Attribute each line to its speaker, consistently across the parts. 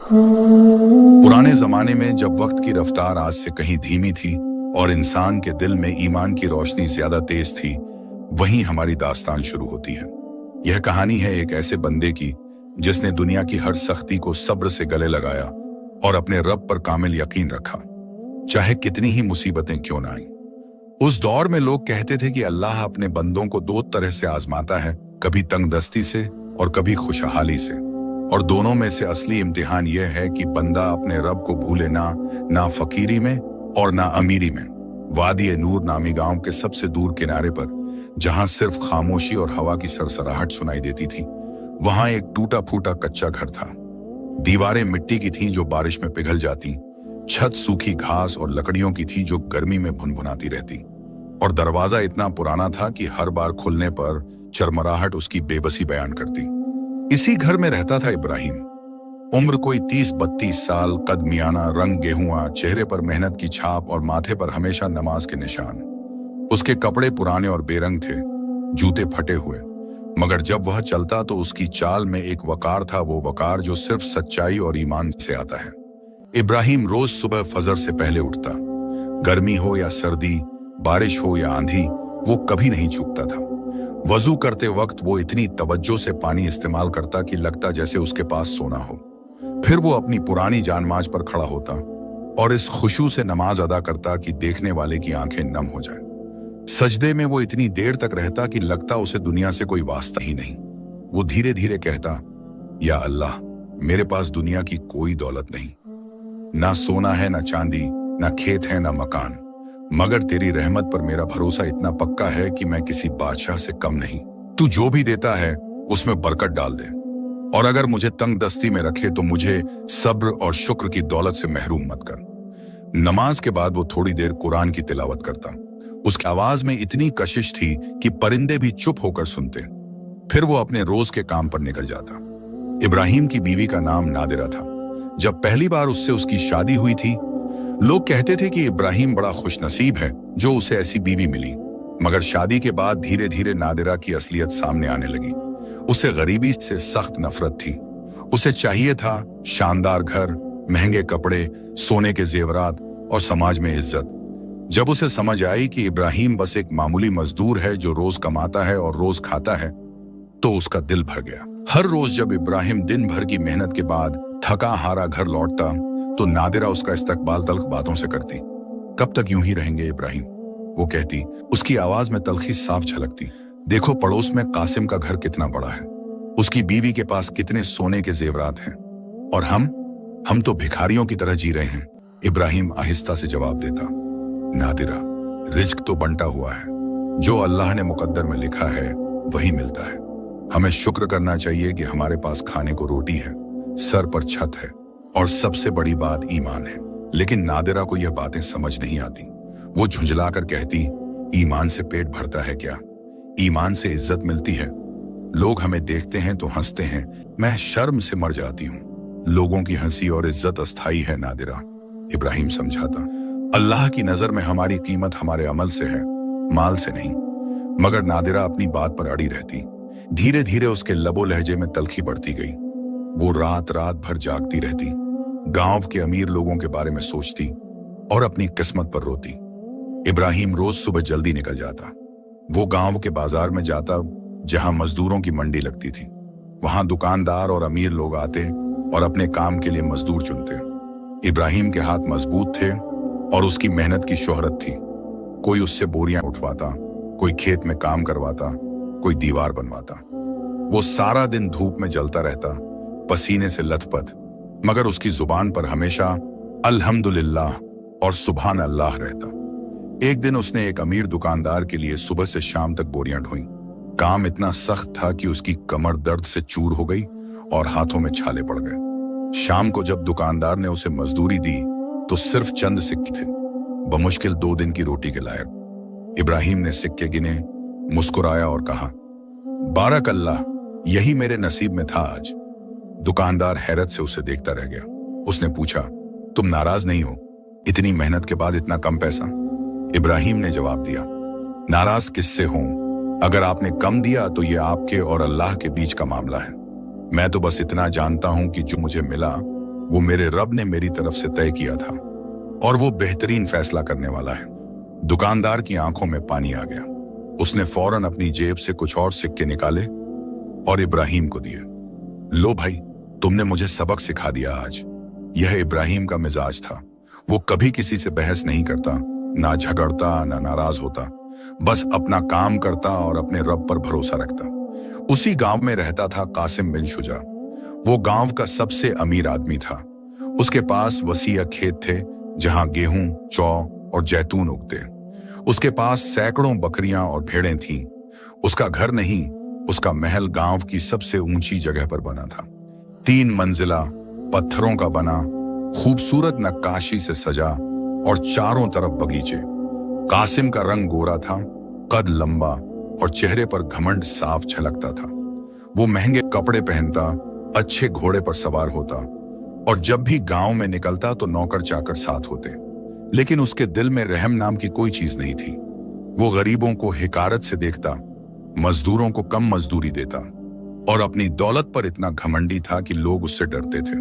Speaker 1: पुराने जमाने में जब वक्त की रफ्तार आज से कहीं धीमी थी और इंसान के दिल में ईमान की रोशनी ज्यादा तेज थी, वहीं हमारी दास्तान शुरू होती है। यह कहानी है एक ऐसे बंदे की जिसने दुनिया की हर सख्ती को सब्र से गले लगाया और अपने रब पर कामिल यकीन रखा, चाहे कितनी ही मुसीबतें क्यों ना आईं। उस दौर में लोग कहते थे कि अल्लाह अपने बंदों को दो तरह से आजमाता है, कभी तंगदस्ती से और कभी खुशहाली से, और दोनों में से असली इम्तिहान यह है कि बंदा अपने रब को भूले ना फकीरी में और ना अमीरी में। वादी नूर नामी गांव के सबसे दूर किनारे पर, जहां सिर्फ खामोशी और हवा की सरसराहट सुनाई देती थी, वहां एक टूटा फूटा कच्चा घर था। दीवारें मिट्टी की थीं जो बारिश में पिघल जाती, छत सूखी घास और लकड़ियों की थी जो गर्मी में भुनभुनाती रहती, और दरवाजा इतना पुराना था कि हर बार खुलने पर चरमराहट उसकी बेबसी बयान करती। इसी घर में रहता था इब्राहिम। उम्र कोई 30-32 साल, कद मियाना, रंग गेहुआ, चेहरे पर मेहनत की छाप और माथे पर हमेशा नमाज के निशान। उसके कपड़े पुराने और बेरंग थे, जूते फटे हुए, मगर जब वह चलता तो उसकी चाल में एक वकार था, वो वकार जो सिर्फ सच्चाई और ईमान से आता है। इब्राहिम रोज सुबह फजर से पहले उठता। गर्मी हो या सर्दी, बारिश हो या आंधी, वो कभी नहीं चूकता था। वजू करते वक्त वो इतनी तवज्जो से पानी इस्तेमाल करता कि लगता जैसे उसके पास सोना हो। फिर वो अपनी पुरानी जानमाज पर खड़ा होता और इस खुशू से नमाज अदा करता कि देखने वाले की आंखें नम हो जाएं। सजदे में वो इतनी देर तक रहता कि लगता उसे दुनिया से कोई वास्ता ही नहीं। वो धीरे धीरे कहता, या अल्लाह, मेरे पास दुनिया की कोई दौलत नहीं, ना सोना है, ना चांदी, ना खेत है, ना मकान, मगर तेरी रहमत पर मेरा भरोसा इतना पक्का है कि मैं किसी बादशाह से कम नहीं। तू जो भी देता है उसमें बरकत डाल दे, और अगर मुझे तंग दस्ती में रखे तो मुझे सब्र और शुक्र की दौलत से महरूम मत कर। नमाज के बाद वो थोड़ी देर कुरान की तिलावत करता। उसकी आवाज में इतनी कशिश थी कि परिंदे भी चुप होकर सुनते। फिर वो अपने रोज के काम पर निकल जाता। इब्राहिम की बीवी का नाम नादिरा था। जब पहली बार उससे उसकी शादी हुई थी, लोग कहते थे कि इब्राहिम बड़ा खुशनसीब है जो उसे ऐसी बीवी मिली, मगर शादी के बाद धीरे धीरे नादिरा की असलियत सामने आने लगी। उसे गरीबी से सख्त नफरत थी। उसे चाहिए था शानदार घर, महंगे कपड़े, सोने के जेवरात और समाज में इज्जत। जब उसे समझ आई कि इब्राहिम बस एक मामूली मजदूर है जो रोज कमाता है और रोज खाता है, तो उसका दिल भर गया। हर रोज जब इब्राहिम दिन भर की मेहनत के बाद थका हारा घर लौटता तो नादिरा उसका इस्तकबाल तल्ख बातों से करती। कब तक यूं ही रहेंगे इब्राहिम, वो कहती। उसकी आवाज में तल्खी साफ झलकती। देखो पड़ोस में कासिम का घर कितना बड़ा है, उसकी बीवी के पास कितने सोने के जेवरात हैं, और हम तो भिखारियों की तरह जी रहे हैं। इब्राहिम आहिस्ता से जवाब देता, नादिरा, रिज्क तो बंटा हुआ है, जो अल्लाह ने मुकद्दर में लिखा है वही मिलता है। हमें शुक्र करना चाहिए कि हमारे पास खाने को रोटी है, सर पर छत है, और सबसे बड़ी बात ईमान है। लेकिन नादिरा को यह बातें समझ नहीं आती। वो झुंझलाकर कहती, ईमान से पेट भरता है क्या? ईमान से इज्जत मिलती है। लोग हमें देखते हैं तो हंसते हैं, मैं शर्म से मर जाती हूँ। लोगों की हंसी और इज्जत अस्थाई है नादिरा, इब्राहिम समझाता। अल्लाह की नजर में हमारी कीमत हमारे अमल से है, माल से नहीं। मगर नादिरा अपनी बात पर अड़ी रहती। धीरे धीरे उसके लबो लहजे में तल्खी बढ़ती गई। वो रात रात भर जागती रहती, गांव के अमीर लोगों के बारे में सोचती और अपनी किस्मत पर रोती। इब्राहिम रोज सुबह जल्दी निकल जाता। वो गांव के बाजार में जाता जहां मजदूरों की मंडी लगती थी। वहां दुकानदार और अमीर लोग आते और अपने काम के लिए मजदूर चुनते। इब्राहिम के हाथ मजबूत थे और उसकी मेहनत की शोहरत थी। कोई उससे बोरियां उठवाता, कोई खेत में काम करवाता, कोई दीवार बनवाता। वो सारा दिन धूप में जलता रहता, पसीने से लथपथ, मगर उसकी जुबान पर हमेशा अल्हम्दुलिल्लाह और सुभान अल्लाह रहता। एक दिन उसने एक अमीर दुकानदार के लिए सुबह से शाम तक बोरियां ढोई। काम इतना सख्त था कि उसकी कमर दर्द से चूर हो गई और हाथों में छाले पड़ गए। शाम को जब दुकानदार ने उसे मजदूरी दी तो सिर्फ चंद सिक्के थे, बमुश्किल 2 दिन की रोटी के लायक। इब्राहिम ने सिक्के गिने, मुस्कुराया और कहा, बारक अल्लाह, यही मेरे नसीब में था आज। दुकानदार हैरत से उसे देखता रह गया। उसने पूछा, तुम नाराज नहीं हो? इतनी मेहनत के बाद इतना कम पैसा? इब्राहिम ने जवाब दिया, नाराज किससे हूं? अगर आपने कम दिया तो यह आपके और अल्लाह के बीच का मामला है। मैं तो बस इतना जानता हूं कि जो मुझे मिला वो मेरे रब ने मेरी तरफ से तय किया था और वो बेहतरीन फैसला करने वाला है। दुकानदार की आंखों में पानी आ गया। उसने फौरन अपनी जेब से कुछ और सिक्के निकाले और इब्राहिम को दिए। लो भाई, तुमने मुझे सबक सिखा दिया आज। यह इब्राहिम का मिजाज था। वो कभी किसी से बहस नहीं करता, ना झगड़ता, ना नाराज होता, बस अपना काम करता और अपने रब पर भरोसा रखता। उसी गांव में रहता था कासिम बिन शुजा। वो गांव का सबसे अमीर आदमी था। उसके पास वसीय खेत थे जहां गेहूं, जौ और जैतून उगते। उसके पास सैकड़ों बकरियां और भेड़ें थीं। उसका घर नहीं, उसका महल गांव की सबसे ऊंची जगह पर बना था। 3 मंजिला, पत्थरों का बना, खूबसूरत नक्काशी से सजा और चारों तरफ बगीचे। कासिम का रंग गोरा था, कद लंबा और चेहरे पर घमंड साफ झलकता था। वो महंगे कपड़े पहनता, अच्छे घोड़े पर सवार होता और जब भी गांव में निकलता तो नौकर चाकर साथ होते। लेकिन उसके दिल में रहम नाम की कोई चीज नहीं थी। वो गरीबों को हिकारत से देखता, मजदूरों को कम मजदूरी देता और अपनी दौलत पर इतना घमंडी था कि लोग उससे डरते थे।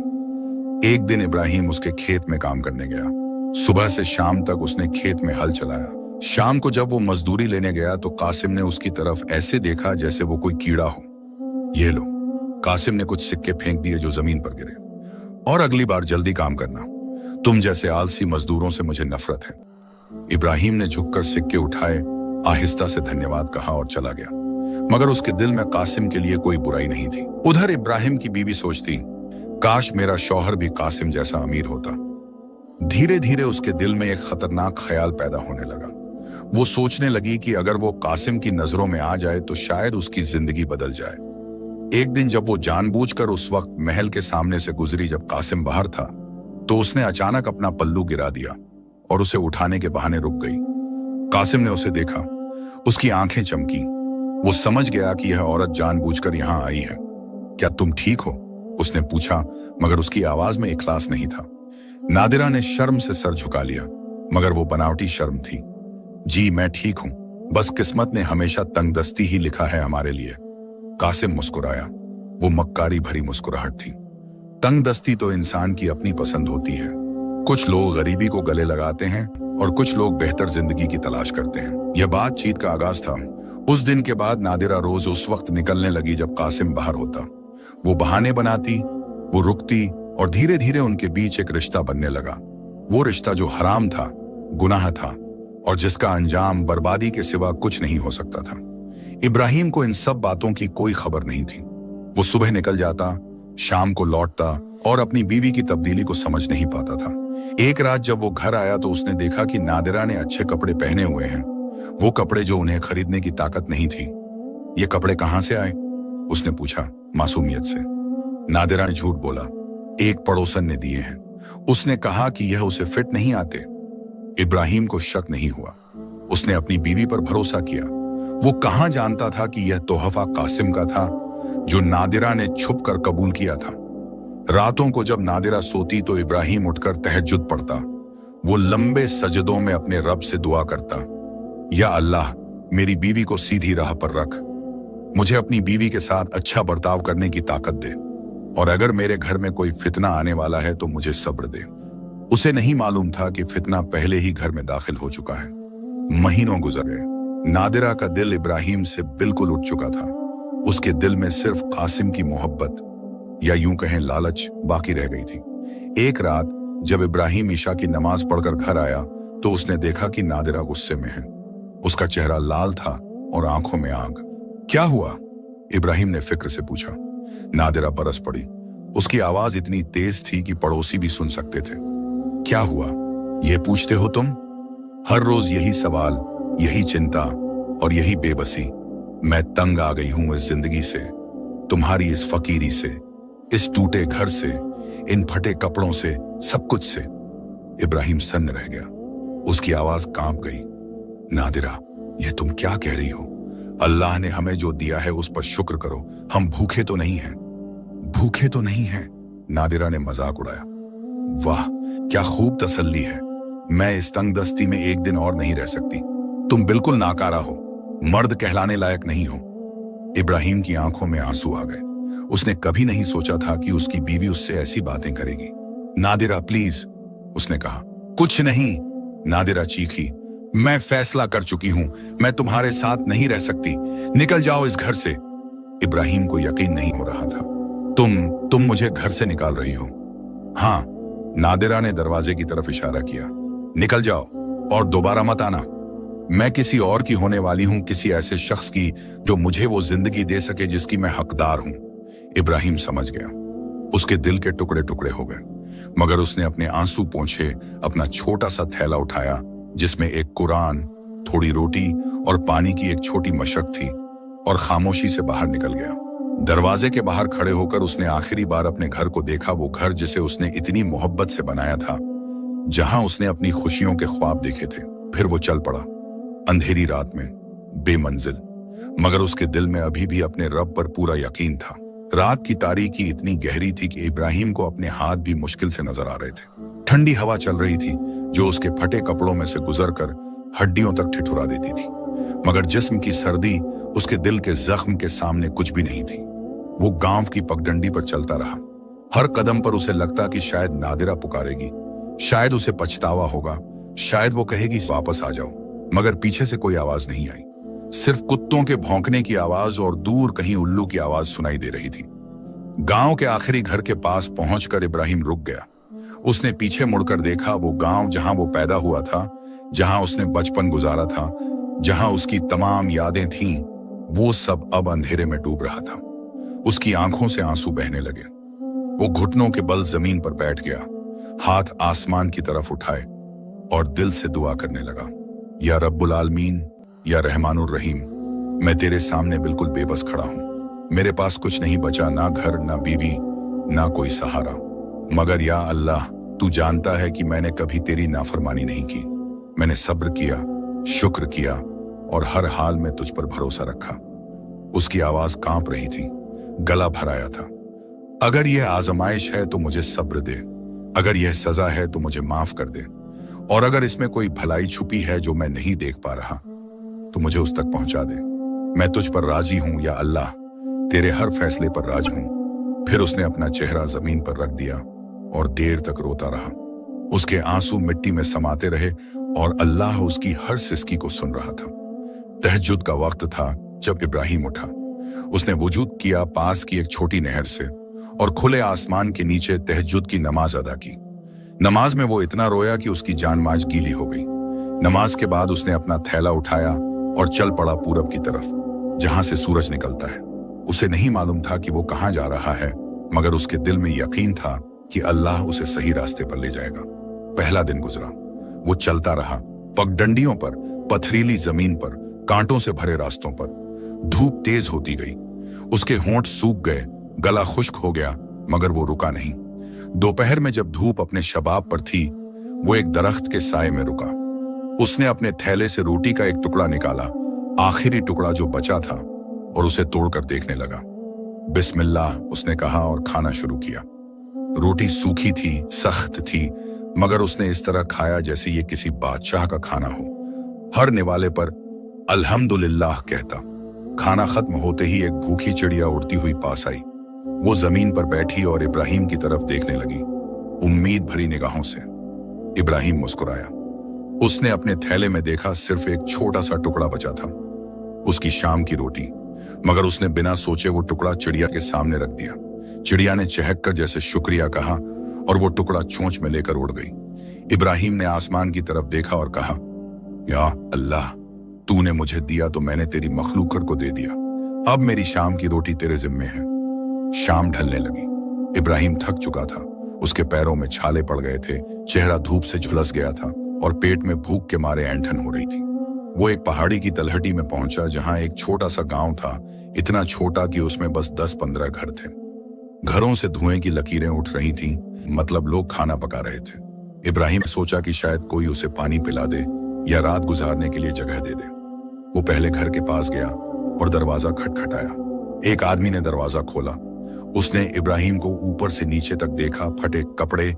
Speaker 1: एक दिन इब्राहिम उसके खेत में काम करने गया। सुबह से शाम तक उसने खेत में हल चलाया। शाम को जब वो मजदूरी लेने गया तो कासिम ने उसकी तरफ ऐसे देखा जैसे वो कोई कीड़ा हो। ये लो, कासिम ने कुछ सिक्के फेंक दिए जो जमीन पर गिरे। और अगली बार जल्दी काम करना, तुम जैसे आलसी मजदूरों से मुझे नफरत है। इब्राहिम ने झुककर सिक्के उठाए, आहिस्ता से धन्यवाद कहा और चला गया। मगर उसके दिल में कासिम के लिए कोई बुराई नहीं थी। उधर इब्राहिम की बीवी सोचती, काश मेरा शौहर भी कासिम जैसा अमीर होता। धीरे धीरे उसके दिल में एक खतरनाक ख्याल पैदा होने लगा। वो सोचने लगी कि अगर वो कासिम की नजरों में आ जाए तो शायद उसकी जिंदगी बदल जाए। एक दिन जब वो जानबूझकर उस वक्त महल के सामने से गुजरी जब कासिम बाहर था, तो उसने अचानक अपना पल्लू गिरा दिया और उसे उठाने के बहाने रुक गई। कासिम ने उसे देखा, उसकी आंखें चमकी। वो समझ गया कि यह औरत जानबूझकर यहां आई है। क्या तुम ठीक हो? उसने पूछा, मगर उसकी आवाज में इखलास नहीं था। नादिरा ने शर्म से सर झुका लिया, मगर वो बनावटी शर्म थी। जी मैं ठीक हूं, बस किस्मत ने हमेशा तंगदस्ती ही लिखा है हमारे लिए। कासिम मुस्कुराया। वो मक्कारी भरी मुस्कुराहट थी। तंगदस्ती तो इंसान की अपनी पसंद होती है। कुछ लोग गरीबी को गले लगाते हैं और कुछ लोग बेहतर जिंदगी की तलाश करते हैं। यह बातचीत का आगाज था। उस दिन के बाद नादिरा रोज उस वक्त निकलने लगी जब कासिम बाहर होता। वो बहाने बनाती, वो रुकती और धीरे धीरे उनके बीच एक रिश्ता बनने लगा। वो रिश्ता जो हराम था, गुनाह था और जिसका अंजाम बर्बादी के सिवा कुछ नहीं हो सकता था। इब्राहिम को इन सब बातों की कोई खबर नहीं थी। वो सुबह निकल जाता, शाम को लौटता और अपनी बीवी की तब्दीली को समझ नहीं पाता था। एक रात जब वो घर आया तो उसने देखा कि नादिरा ने अच्छे कपड़े पहने हुए हैं, वो कपड़े जो उन्हें खरीदने की ताकत नहीं थी। ये कपड़े कहां से आए? उसने पूछा मासूमियत से। नादिरा ने झूठ बोला, एक पड़ोसन ने दिए हैं। उसने कहा कि यह उसे फिट नहीं आते। इब्राहिम को शक नहीं हुआ। उसने अपनी बीवी पर भरोसा किया। वो कहां जानता था कि यह तोहफा कासिम का था, जो नादिरा ने छुप कर कबूल किया था। रातों को जब नादिरा सोती तो इब्राहिम उठकर तहज्जुद पढ़ता। वो लंबे सजदों में अपने रब से दुआ करता, या अल्लाह मेरी बीवी को सीधी राह पर रख, मुझे अपनी बीवी के साथ अच्छा बर्ताव करने की ताकत दे, और अगर मेरे घर में कोई फितना आने वाला है तो मुझे सब्र दे। उसे नहीं मालूम था कि फितना पहले ही घर में दाखिल हो चुका है। महीनों गुजर गए। नादिरा का दिल इब्राहिम से बिल्कुल उठ चुका था। उसके दिल में सिर्फ कासिम की मोहब्बत, या यूं कहें लालच, बाकी रह गई थी। एक रात जब इब्राहिम ईशा की नमाज पढ़कर घर आया तो उसने देखा कि नादिरा गुस्से में है। उसका चेहरा लाल था और आंखों में आग। क्या हुआ? इब्राहिम ने फिक्र से पूछा। नादिरा बरस पड़ी। उसकी आवाज इतनी तेज थी कि पड़ोसी भी सुन सकते थे। क्या हुआ? ये पूछते हो तुम? हर रोज यही सवाल, यही चिंता और यही बेबसी। मैं तंग आ गई हूं इस जिंदगी से, तुम्हारी इस फकीरी से, इस टूटे घर से, इन फटे कपड़ों से, सब कुछ से। इब्राहिम सन्न रह गया। उसकी आवाज कांप गई। नादिरा, ये तुम क्या कह रही हो? अल्लाह ने हमें जो दिया है उस पर शुक्र करो। हम भूखे तो नहीं हैं। भूखे तो नहीं हैं, नादिरा ने मजाक उड़ाया। वाह, क्या खूब तसल्ली है। मैं इस तंगदस्ती में एक दिन और नहीं रह सकती। तुम बिल्कुल नाकारा हो, मर्द कहलाने लायक नहीं हो। इब्राहिम की आंखों में आंसू आ गए। उसने कभी नहीं सोचा था कि उसकी बीवी उससे ऐसी बातें करेगी। नादिरा प्लीज, उसने कहा। कुछ नहीं, नादिरा चीखी। मैं फैसला कर चुकी हूं, मैं तुम्हारे साथ नहीं रह सकती, निकल जाओ इस घर से। इब्राहिम को यकीन नहीं हो रहा था। तुम मुझे घर से निकाल रही हो? हाँ, नादिरा ने दरवाजे की तरफ इशारा किया। निकल जाओ और दोबारा मत आना। मैं किसी और की होने वाली हूं, किसी ऐसे शख्स की जो मुझे वो जिंदगी दे सके जिसकी मैं हकदार हूं। इब्राहिम समझ गया। उसके दिल के टुकड़े टुकड़े हो गए, मगर उसने अपने आंसू पोंछे अपना छोटा सा थैला उठाया जिसमें एक कुरान, थोड़ी रोटी और पानी की एक छोटी मशक थी, और खामोशी से बाहर निकल गया। दरवाजे के बाहर खड़े होकर उसने आखिरी बार अपने घर को देखा, वो घर जिसे उसने इतनी मोहब्बत से बनाया था, जहां उसने अपनी खुशियों के ख्वाब देखे थे। फिर वो चल पड़ा, अंधेरी रात में, बेमंजिल, मगर उसके दिल में अभी भी अपने रब पर पूरा यकीन था। रात की तारीकी इतनी गहरी थी कि इब्राहिम को अपने हाथ भी मुश्किल से नजर आ रहे थे। ठंडी हवा चल रही थी जो उसके फटे कपड़ों में से गुजरकर हड्डियों तक ठिठुरा देती थी, मगर जिस्म की सर्दी उसके दिल के जख्म के सामने कुछ भी नहीं थी। वो गांव की पगडंडी पर चलता रहा। हर कदम पर उसे लगता कि शायद नादिरा पुकारेगी, शायद उसे पछतावा होगा, शायद वो कहेगी वापस आ जाओ, मगर पीछे से कोई आवाज नहीं आई। सिर्फ कुत्तों के भौंकने की आवाज और दूर कहीं उल्लू की आवाज सुनाई दे रही थी। गांव के आखिरी घर के पास पहुंचकर इब्राहिम रुक गया। उसने पीछे मुड़कर देखा। वो गांव जहां वो पैदा हुआ था, जहां उसने बचपन गुजारा था, जहां उसकी तमाम यादें थीं, वो सब अब अंधेरे में डूब रहा था। उसकी आंखों से आंसू बहने लगे। वो घुटनों के बल जमीन पर बैठ गया, हाथ आसमान की तरफ उठाए और दिल से दुआ करने लगा। या रब्बुल आलमीन, या रहमानुर रहीम, मैं तेरे सामने बिल्कुल बेबस खड़ा हूं। मेरे पास कुछ नहीं बचा, ना घर, ना बीवी, ना कोई सहारा, मगर या अल्लाह, तू जानता है कि मैंने कभी तेरी नाफरमानी नहीं की। मैंने सब्र किया, शुक्र किया और हर हाल में तुझ पर भरोसा रखा। उसकी आवाज कांप रही थी, गला भर आया था। अगर यह आजमाइश है तो मुझे सब्र दे, अगर यह सजा है तो मुझे माफ कर दे, और अगर इसमें कोई भलाई छुपी है जो मैं नहीं देख पा रहा तो मुझे उस तक पहुंचा दे। मैं तुझ पर राजी हूं या अल्लाह, तेरे हर फैसले पर राजी हूं। फिर उसने अपना चेहरा जमीन पर रख दिया और देर तक रोता रहा। उसके आंसू मिट्टी में समाते रहे और अल्लाह उसकी हर सिसकी को सुन रहा था। तहज्जुद का वक्त था जब इब्राहिम उठा। उसने वुजूद किया पास की एक छोटी नहर से और खुले आसमान के नीचे तहज्जुद की नमाज अदा की। नमाज में वो इतना रोया कि उसकी जान माज गीली हो गई। नमाज के बाद उसने अपना थैला उठाया और चल पड़ा पूरब की तरफ, जहां से सूरज निकलता है। उसे नहीं मालूम था कि वो कहां जा रहा है, मगर उसके दिल में यकीन था कि अल्लाह उसे सही रास्ते पर ले जाएगा। पहला दिन गुजरा। वो चलता रहा, पगडंडियों पर, पथरीली जमीन पर, कांटों से भरे रास्तों पर। धूप तेज होती गई, उसके होंठ सूख गए, गला खुश्क हो गया, मगर वो रुका नहीं। दोपहर में जब धूप अपने शबाब पर थी, वो एक दरख्त के साए में रुका। उसने अपने थैले से रोटी का एक टुकड़ा निकाला, आखिरी टुकड़ा जो बचा था, और उसे तोड़कर देखने लगा। बिस्मिल्लाह, उसने कहा और खाना शुरू किया। रोटी सूखी थी, सख्त थी, मगर उसने इस तरह खाया जैसे ये किसी बादशाह का खाना हो। हर निवाले पर अल्हम्दुलिल्लाह कहता। खाना खत्म होते ही एक भूखी चिड़िया उड़ती हुई पास आई। वो जमीन पर बैठी और इब्राहिम की तरफ देखने लगी, उम्मीद भरी निगाहों से। इब्राहिम मुस्कुराया। उसने अपने थैले में देखा, सिर्फ एक छोटा सा टुकड़ा बचा था, उसकी शाम की रोटी, मगर उसने बिना सोचे वो टुकड़ा चिड़िया के सामने रख दिया। चिड़िया ने चहककर जैसे शुक्रिया कहा और वो टुकड़ा चोंच में लेकर उड़ गई। इब्राहिम ने आसमान की तरफ देखा और कहा, या अल्लाह, तूने मुझे दिया तो मैंने तेरी मखलूकत को दे दिया। अब मेरी शाम की रोटी तेरे जिम्मे है। शाम ढलने लगी। इब्राहिम थक चुका था, उसके पैरों में छाले पड़ गए थे, चेहरा धूप से झुलस गया था और पेट में भूख के मारे ऐंठन हो रही थी। वो एक पहाड़ी की तलहटी में पहुंचा जहां एक छोटा सा गांव था, इतना छोटा कि उसमें बस 10-15 घर थे। घरों से धुएं की लकीरें उठ रही थीं, मतलब लोग खाना पका रहे थे। इब्राहिम सोचा कि शायद कोई उसे पानी पिला दे या रात गुजारने के लिए जगह दे दे। वो पहले घर के पास गया और दरवाजा खटखटाया। एक आदमी ने दरवाजा खोला। उसने इब्राहिम को ऊपर से नीचे तक देखा, फटे कपड़े,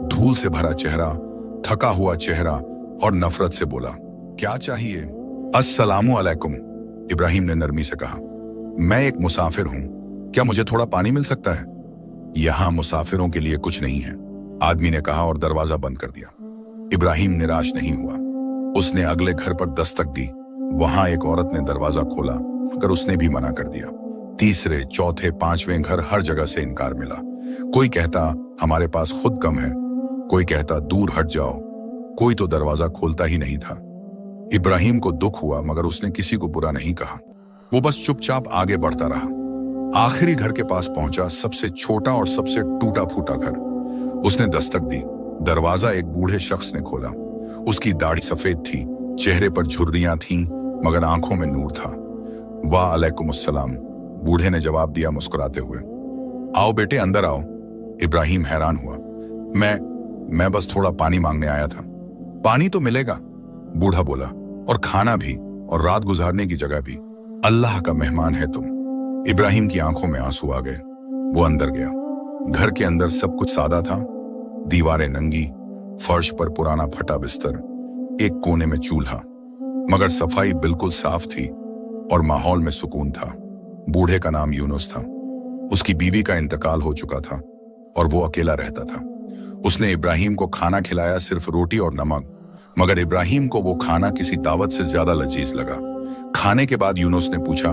Speaker 1: धूल से भरा चेहरा, थका हुआ चेहरा, और नफरत से बोला, क्या चाहिए? अस्सलामु अलैकुम, इब्राहिम ने नरमी से कहा। मैं एक मुसाफिर हूं, क्या मुझे थोड़ा पानी मिल सकता है? यहां मुसाफिरों के लिए कुछ नहीं है, आदमी ने कहा और दरवाजा बंद कर दिया। इब्राहिम निराश नहीं हुआ। उसने अगले घर पर दस्तक दी। वहां एक औरत ने दरवाजा खोला, मगर उसने भी मना कर दिया। तीसरे, चौथे, पांचवें घर, हर जगह से इनकार मिला। कोई कहता हमारे पास खुद कम है, कोई कहता दूर हट जाओ, कोई तो दरवाजा खोलता ही नहीं था। इब्राहिम को दुख हुआ, मगर उसने किसी को बुरा नहीं कहा। वो बस चुपचाप आगे बढ़ता रहा। आखिरी घर के पास पहुंचा, सबसे छोटा और सबसे टूटा फूटा घर। उसने दस्तक दी। दरवाजा एक बूढ़े शख्स ने खोला। उसकी दाढ़ी सफेद थी, चेहरे पर झुर्रियां थीं, मगर आंखों में नूर था। वाह अलैकुम अस्सलाम, बूढ़े ने जवाब दिया मुस्कुराते हुए। आओ बेटे, अंदर आओ। इब्राहिम हैरान हुआ। मैं बस थोड़ा पानी मांगने आया था। पानी तो मिलेगा, बूढ़ा बोला, और खाना भी, और रात गुजारने की जगह भी। अल्लाह का मेहमान है तुम। इब्राहिम की आंखों में आंसू आ गए। वो अंदर गया। घर के अंदर सब कुछ सादा था। दीवारें नंगी, फर्श पर पुराना फटा बिस्तर, एक कोने में चूल्हा, मगर सफाई बिल्कुल साफ थी और माहौल में सुकून था। बूढ़े का नाम यूनुस था। उसकी बीवी का इंतकाल हो चुका था और वो अकेला रहता था। उसने इब्राहिम को खाना खिलाया, सिर्फ रोटी और नमक, मगर इब्राहिम को वो खाना किसी दावत से ज्यादा लजीज लगा। खाने के बाद यूनुस ने पूछा,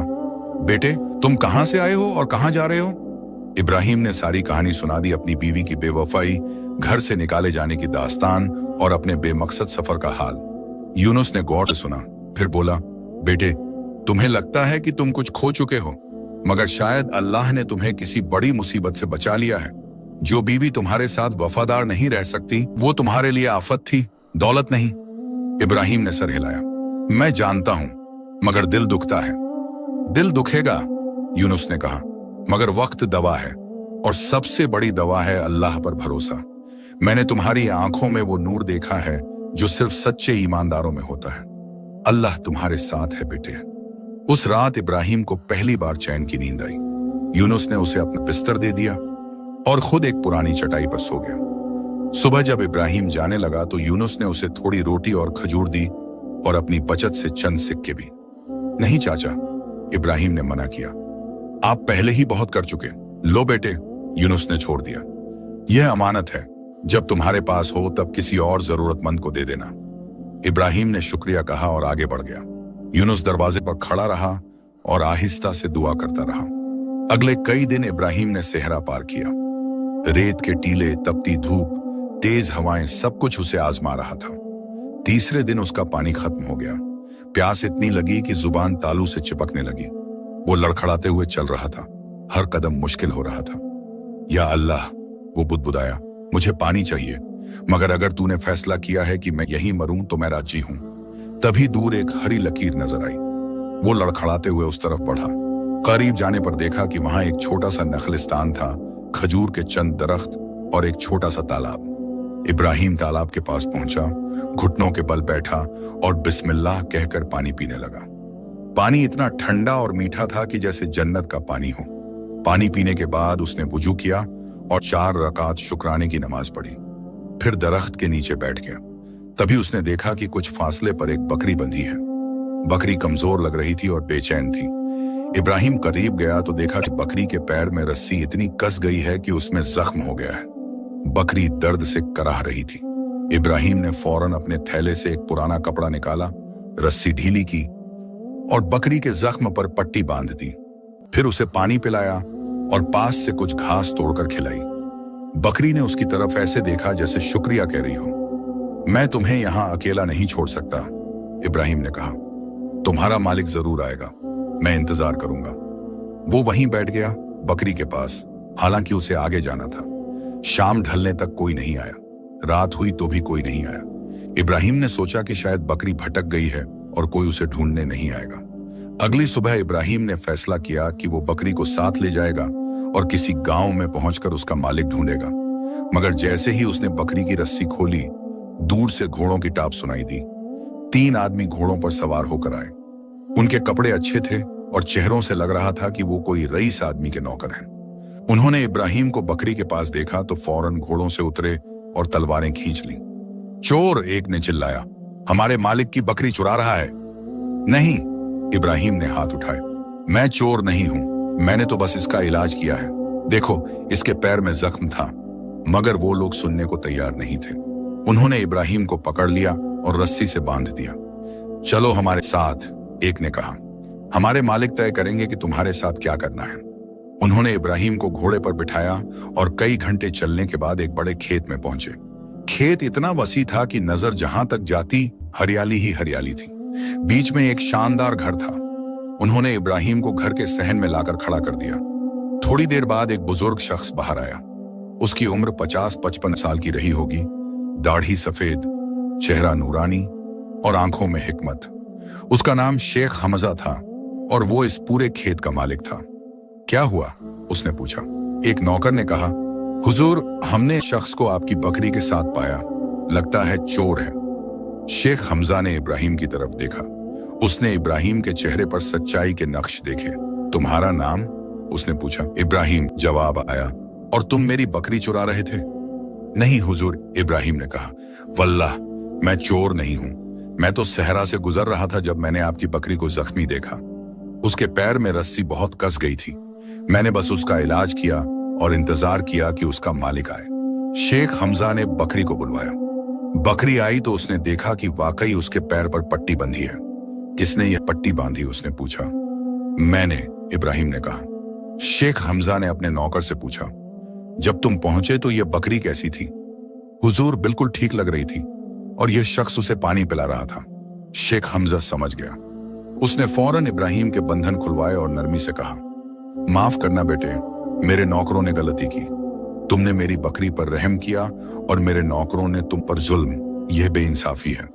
Speaker 1: बेटे तुम कहां से आए हो और कहां जा रहे हो? इब्राहिम ने सारी कहानी सुना दी, अपनी बीवी की बेवफाई, घर से निकाले जाने की दास्तान और अपने बेमकसद सफर का हाल। यूनुस ने गौर से सुना, फिर बोला, बेटे तुम्हें लगता है कि तुम कुछ खो चुके हो, मगर शायद अल्लाह ने तुम्हें किसी बड़ी मुसीबत से बचा लिया है। जो बीवी तुम्हारे साथ वफादार नहीं रह सकती, वो तुम्हारे लिए आफत थी, दौलत नहीं। इब्राहिम ने सर हिलाया। मैं जानता हूं, मगर दिल दुखता है। दिल दुखेगा, यूनुस ने कहा, मगर वक्त दवा है, और सबसे बड़ी दवा है अल्लाह पर भरोसा। मैंने तुम्हारी आंखों में वो नूर देखा है जो सिर्फ सच्चे ईमानदारों में होता है। अल्लाह तुम्हारे साथ है बेटे। उस रात इब्राहिम को पहली बार चैन की नींद आई। यूनुस ने उसे अपना बिस्तर दे दिया और खुद एक पुरानी चटाई पर सो गया। सुबह जब इब्राहिम जाने लगा तो यूनुस ने उसे थोड़ी रोटी और खजूर दी और अपनी बचत से चंद सिक्के भी। नहीं चाचा, इब्राहिम ने मना किया, आप पहले ही बहुत कर चुके। लो बेटे, यूनुस ने छोड़ दिया। यह अमानत है, जब तुम्हारे पास हो तब किसी और जरूरतमंद को दे देना। इब्राहिम ने शुक्रिया कहा और आगे बढ़ गया। यूनुस दरवाजे पर खड़ा रहा और आहिस्ता से दुआ करता रहा। अगले कई दिन इब्राहिम ने सहरा पार किया। रेत के टीले, तपती धूप, तेज हवाएं, सब कुछ उसे आजमा रहा था। तीसरे दिन उसका पानी खत्म हो गया। प्यास इतनी लगी कि जुबान तालू से चिपकने लगी। वो लड़खड़ाते हुए चल रहा था। हर कदम मुश्किल हो रहा था। या अल्लाह, वो बुदबुदाया, मुझे पानी चाहिए, मगर अगर तूने फैसला किया है कि मैं यहीं मरूं तो मैं राजी हूं। तभी दूर एक हरी लकीर नजर आई। वो लड़खड़ाते हुए उस तरफ बढ़ा। करीब जाने पर देखा कि वहां एक छोटा सा नखलिस्तान था, खजूर के चंद दरख्त और एक छोटा सा तालाब। इब्राहिम तालाब के पास पहुंचा, घुटनों के बल बैठा और बिस्मिल्लाह कहकर पानी पीने लगा। पानी इतना ठंडा और मीठा था कि जैसे जन्नत का पानी हो। पानी पीने के बाद उसने वुजू किया और 4 रकात शुक्राने की नमाज पढ़ी। फिर दरख्त के नीचे बैठ गया। तभी उसने देखा कि कुछ फासले पर एक बकरी बंधी है। बकरी कमजोर लग रही थी और बेचैन थी। इब्राहिम करीब गया तो देखा कि बकरी के पैर में रस्सी इतनी कस गई है कि उसमें जख्म हो गया है। बकरी दर्द से कराह रही थी। इब्राहिम ने फौरन अपने थैले से एक पुराना कपड़ा निकाला, रस्सी ढीली की और बकरी के जख्म पर पट्टी बांध दी। फिर उसे पानी पिलाया और पास से कुछ घास तोड़कर खिलाई। बकरी ने उसकी तरफ ऐसे देखा जैसे शुक्रिया कह रही हो। मैं तुम्हें यहां अकेला नहीं छोड़ सकता, इब्राहिम ने कहा। तुम्हारा मालिक जरूर आएगा, मैं इंतजार करूंगा। वो वहीं बैठ गया, बकरी के पास, हालांकि उसे आगे जाना था। शाम ढलने तक कोई नहीं आया। रात हुई तो भी कोई नहीं आया। इब्राहिम ने सोचा कि शायद बकरी भटक गई है और कोई उसे ढूंढने नहीं आएगा। अगली सुबह इब्राहिम ने फैसला किया कि वो बकरी को साथ ले जाएगा और किसी गांव में पहुंचकर उसका मालिक ढूंढेगा। मगर जैसे ही उसने बकरी की रस्सी खोली, दूर से घोड़ों की टाप सुनाई दी। 3 आदमी घोड़ों पर सवार होकर आए। उनके कपड़े अच्छे थे और चेहरों से लग रहा था कि वो कोई रईस आदमी के नौकर हैं। उन्होंने इब्राहिम को बकरी के पास देखा तो फौरन घोड़ों से उतरे और तलवारें खींच ली। चोर, एक ने चिल्लाया, हमारे मालिक की बकरी चुरा रहा है। नहीं, इब्राहिम ने हाथ उठाए, मैं चोर नहीं हूं, मैंने तो बस इसका इलाज किया है। देखो, इसके पैर में जख्म था। मगर वो लोग सुनने को तैयार नहीं थे। उन्होंने इब्राहिम को पकड़ लिया और रस्सी से बांध दिया। चलो हमारे साथ, एक ने कहा। हमारे मालिक तय करेंगे कि तुम्हारे साथ क्या करना है। उन्होंने इब्राहिम को घोड़े पर बिठाया और कई घंटे चलने के बाद एक बड़े खेत में पहुंचे। खेत इतना वसी था कि नजर जहां तक जाती हरियाली ही हरियाली थी। बीच में एक शानदार घर था। उन्होंने इब्राहिम को घर के सहन में लाकर खड़ा कर दिया। थोड़ी देर बाद एक बुजुर्ग शख्स बाहर आया। उसकी उम्र 50-55 साल की रही होगी। दाढ़ी सफेद, चेहरा नूरानी और आंखों में हिकमत। उसका नाम शेख हमजा था और वो इस पूरे खेत का मालिक था। क्या हुआ? उसने पूछा। एक नौकर ने कहा, हुजूर, हमने शख्स को आपकी बकरी के साथ पाया, लगता है चोर है। शेख हमजा ने इब्राहिम की तरफ देखा। उसने इब्राहिम के चेहरे पर सच्चाई के नक्श देखे। तुम्हारा नाम? उसने पूछा। इब्राहिम जवाब आया। और तुम मेरी बकरी चुरा रहे थे? नहीं हुजूर, इब्राहिम ने कहा। वल्लाह, मैं चोर नहीं हूं। मैं तो सहरा से गुजर रहा था जब मैंने आपकी बकरी को जख्मी देखा। उसके पैर में रस्सी बहुत कस गई थी। मैंने बस उसका इलाज किया और इंतजार किया कि उसका मालिक आए। शेख हमजा ने बकरी को बुलवाया। बकरी आई तो उसने देखा कि वाकई उसके पैर पर पट्टी बंधी है। किसने यह पट्टी बांधी? उसने पूछा। मैंने, इब्राहिम ने कहा। शेख हमजा ने अपने नौकर से पूछा, जब तुम पहुंचे तो यह बकरी कैसी थी? हुजूर, बिल्कुल ठीक लग रही थी और यह शख्स उसे पानी पिला रहा था। शेख हमजा समझ गया। उसने फौरन इब्राहिम के बंधन खुलवाए और नरमी से कहा, माफ करना बेटे, मेरे नौकरों ने गलती की। तुमने मेरी बकरी पर रहम किया और मेरे नौकरों ने तुम पर जुल्म। यह बेइंसाफी है।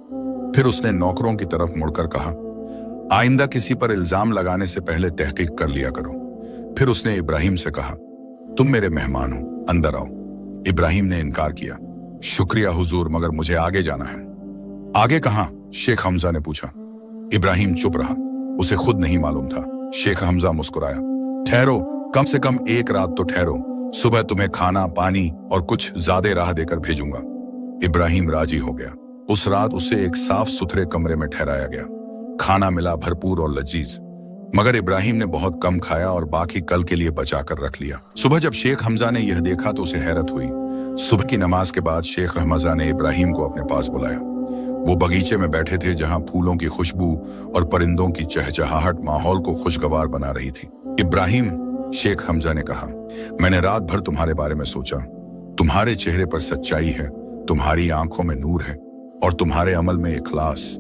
Speaker 1: फिर उसने नौकरों की तरफ मुड़कर कहा, आइंदा किसी पर इल्जाम लगाने से पहले तहकीक कर लिया करो। फिर उसने इब्राहिम से कहा, तुम मेरे मेहमान हो, अंदर आओ। इब्राहिम ने इनकार किया। शुक्रिया हुजूर, मगर मुझे आगे जाना है। आगे कहां? शेख हमजा ने पूछा। इब्राहिम चुप रहा। उसे खुद नहीं मालूम था। शेख हमजा मुस्कुराया। ठहरो, कम से कम एक रात तो ठहरो। सुबह तुम्हें खाना, पानी और कुछ ज्यादा राह देकर भेजूंगा। इब्राहिम राजी हो गया। उस रात उसे एक साफ सुथरे कमरे में ठहराया गया। खाना मिला भरपूर और लजीज, मगर इब्राहिम ने बहुत कम खाया और बाकी कल के लिए बचा कर रख लिया। सुबह जब शेख हमजा ने यह देखा तो उसे हैरत हुई। सुबह की नमाज के बाद शेख हमजा ने इब्राहिम को अपने पास बुलाया। वो बगीचे में बैठे थे जहां फूलों की खुशबू और परिंदों की चहचहाहट माहौल को खुशगवार बना रही थी। इब्राहिम, शेख हमजा ने कहा, मैंने रात भर तुम्हारे बारे में सोचा। तुम्हारे चेहरे पर सच्चाई है, तुम्हारी आंखों में नूर है और तुम्हारे अमल में इखलास।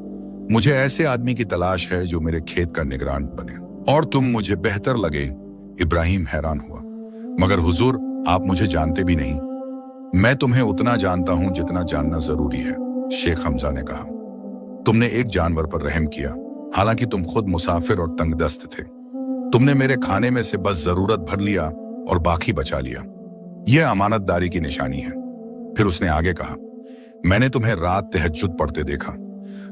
Speaker 1: मुझे ऐसे आदमी की तलाश है जो मेरे खेत का निगरान बने और तुम मुझे बेहतर लगे। इब्राहिम हैरान हुआ। मगर हुजूर, आप मुझे जानते भी नहीं। मैं तुम्हें उतना जानता हूं जितना जानना जरूरी है, शेख हमजा ने कहा। तुमने एक जानवर पर रहम किया, हालांकि तुम खुद मुसाफिर और तंगदस्त थे। तुमने मेरे खाने में से बस जरूरत भर लिया और बाकी बचा लिया। यह अमानतदारी की निशानी है। फिर उसने आगे कहा, मैंने तुम्हें रात तहज्जुद पढ़ते देखा।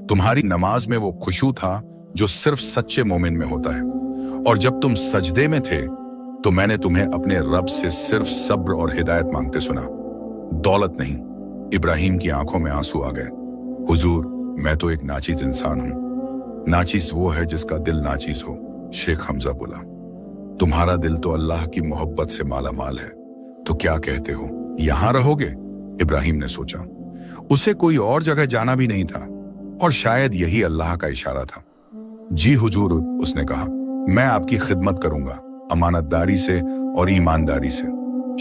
Speaker 1: तुम्हारी नमाज में वो खुशू था जो सिर्फ सच्चे मोमिन में होता है। और जब तुम सजदे में थे तो मैंने तुम्हें अपने रब से सिर्फ सब्र और हिदायत मांगते सुना, दौलत नहीं। इब्राहिम की आंखों में आंसू आ गए। हुजूर, मैं तो एक नाचीज इंसान हूं। नाचीज वो है जिसका दिल नाचीज हो, शेख हमजा बोला। तुम्हारा दिल तो अल्लाह की मोहब्बत से माला माल है, तो क्या कहते हो, यहां रहोगे? इब्राहिम ने सोचा। उसे कोई और जगह जाना भी नहीं था और शायद यही अल्लाह का इशारा था। जी हुजूर, उसने कहा, मैं आपकी खिदमत करूंगा, अमानतदारी से और ईमानदारी से।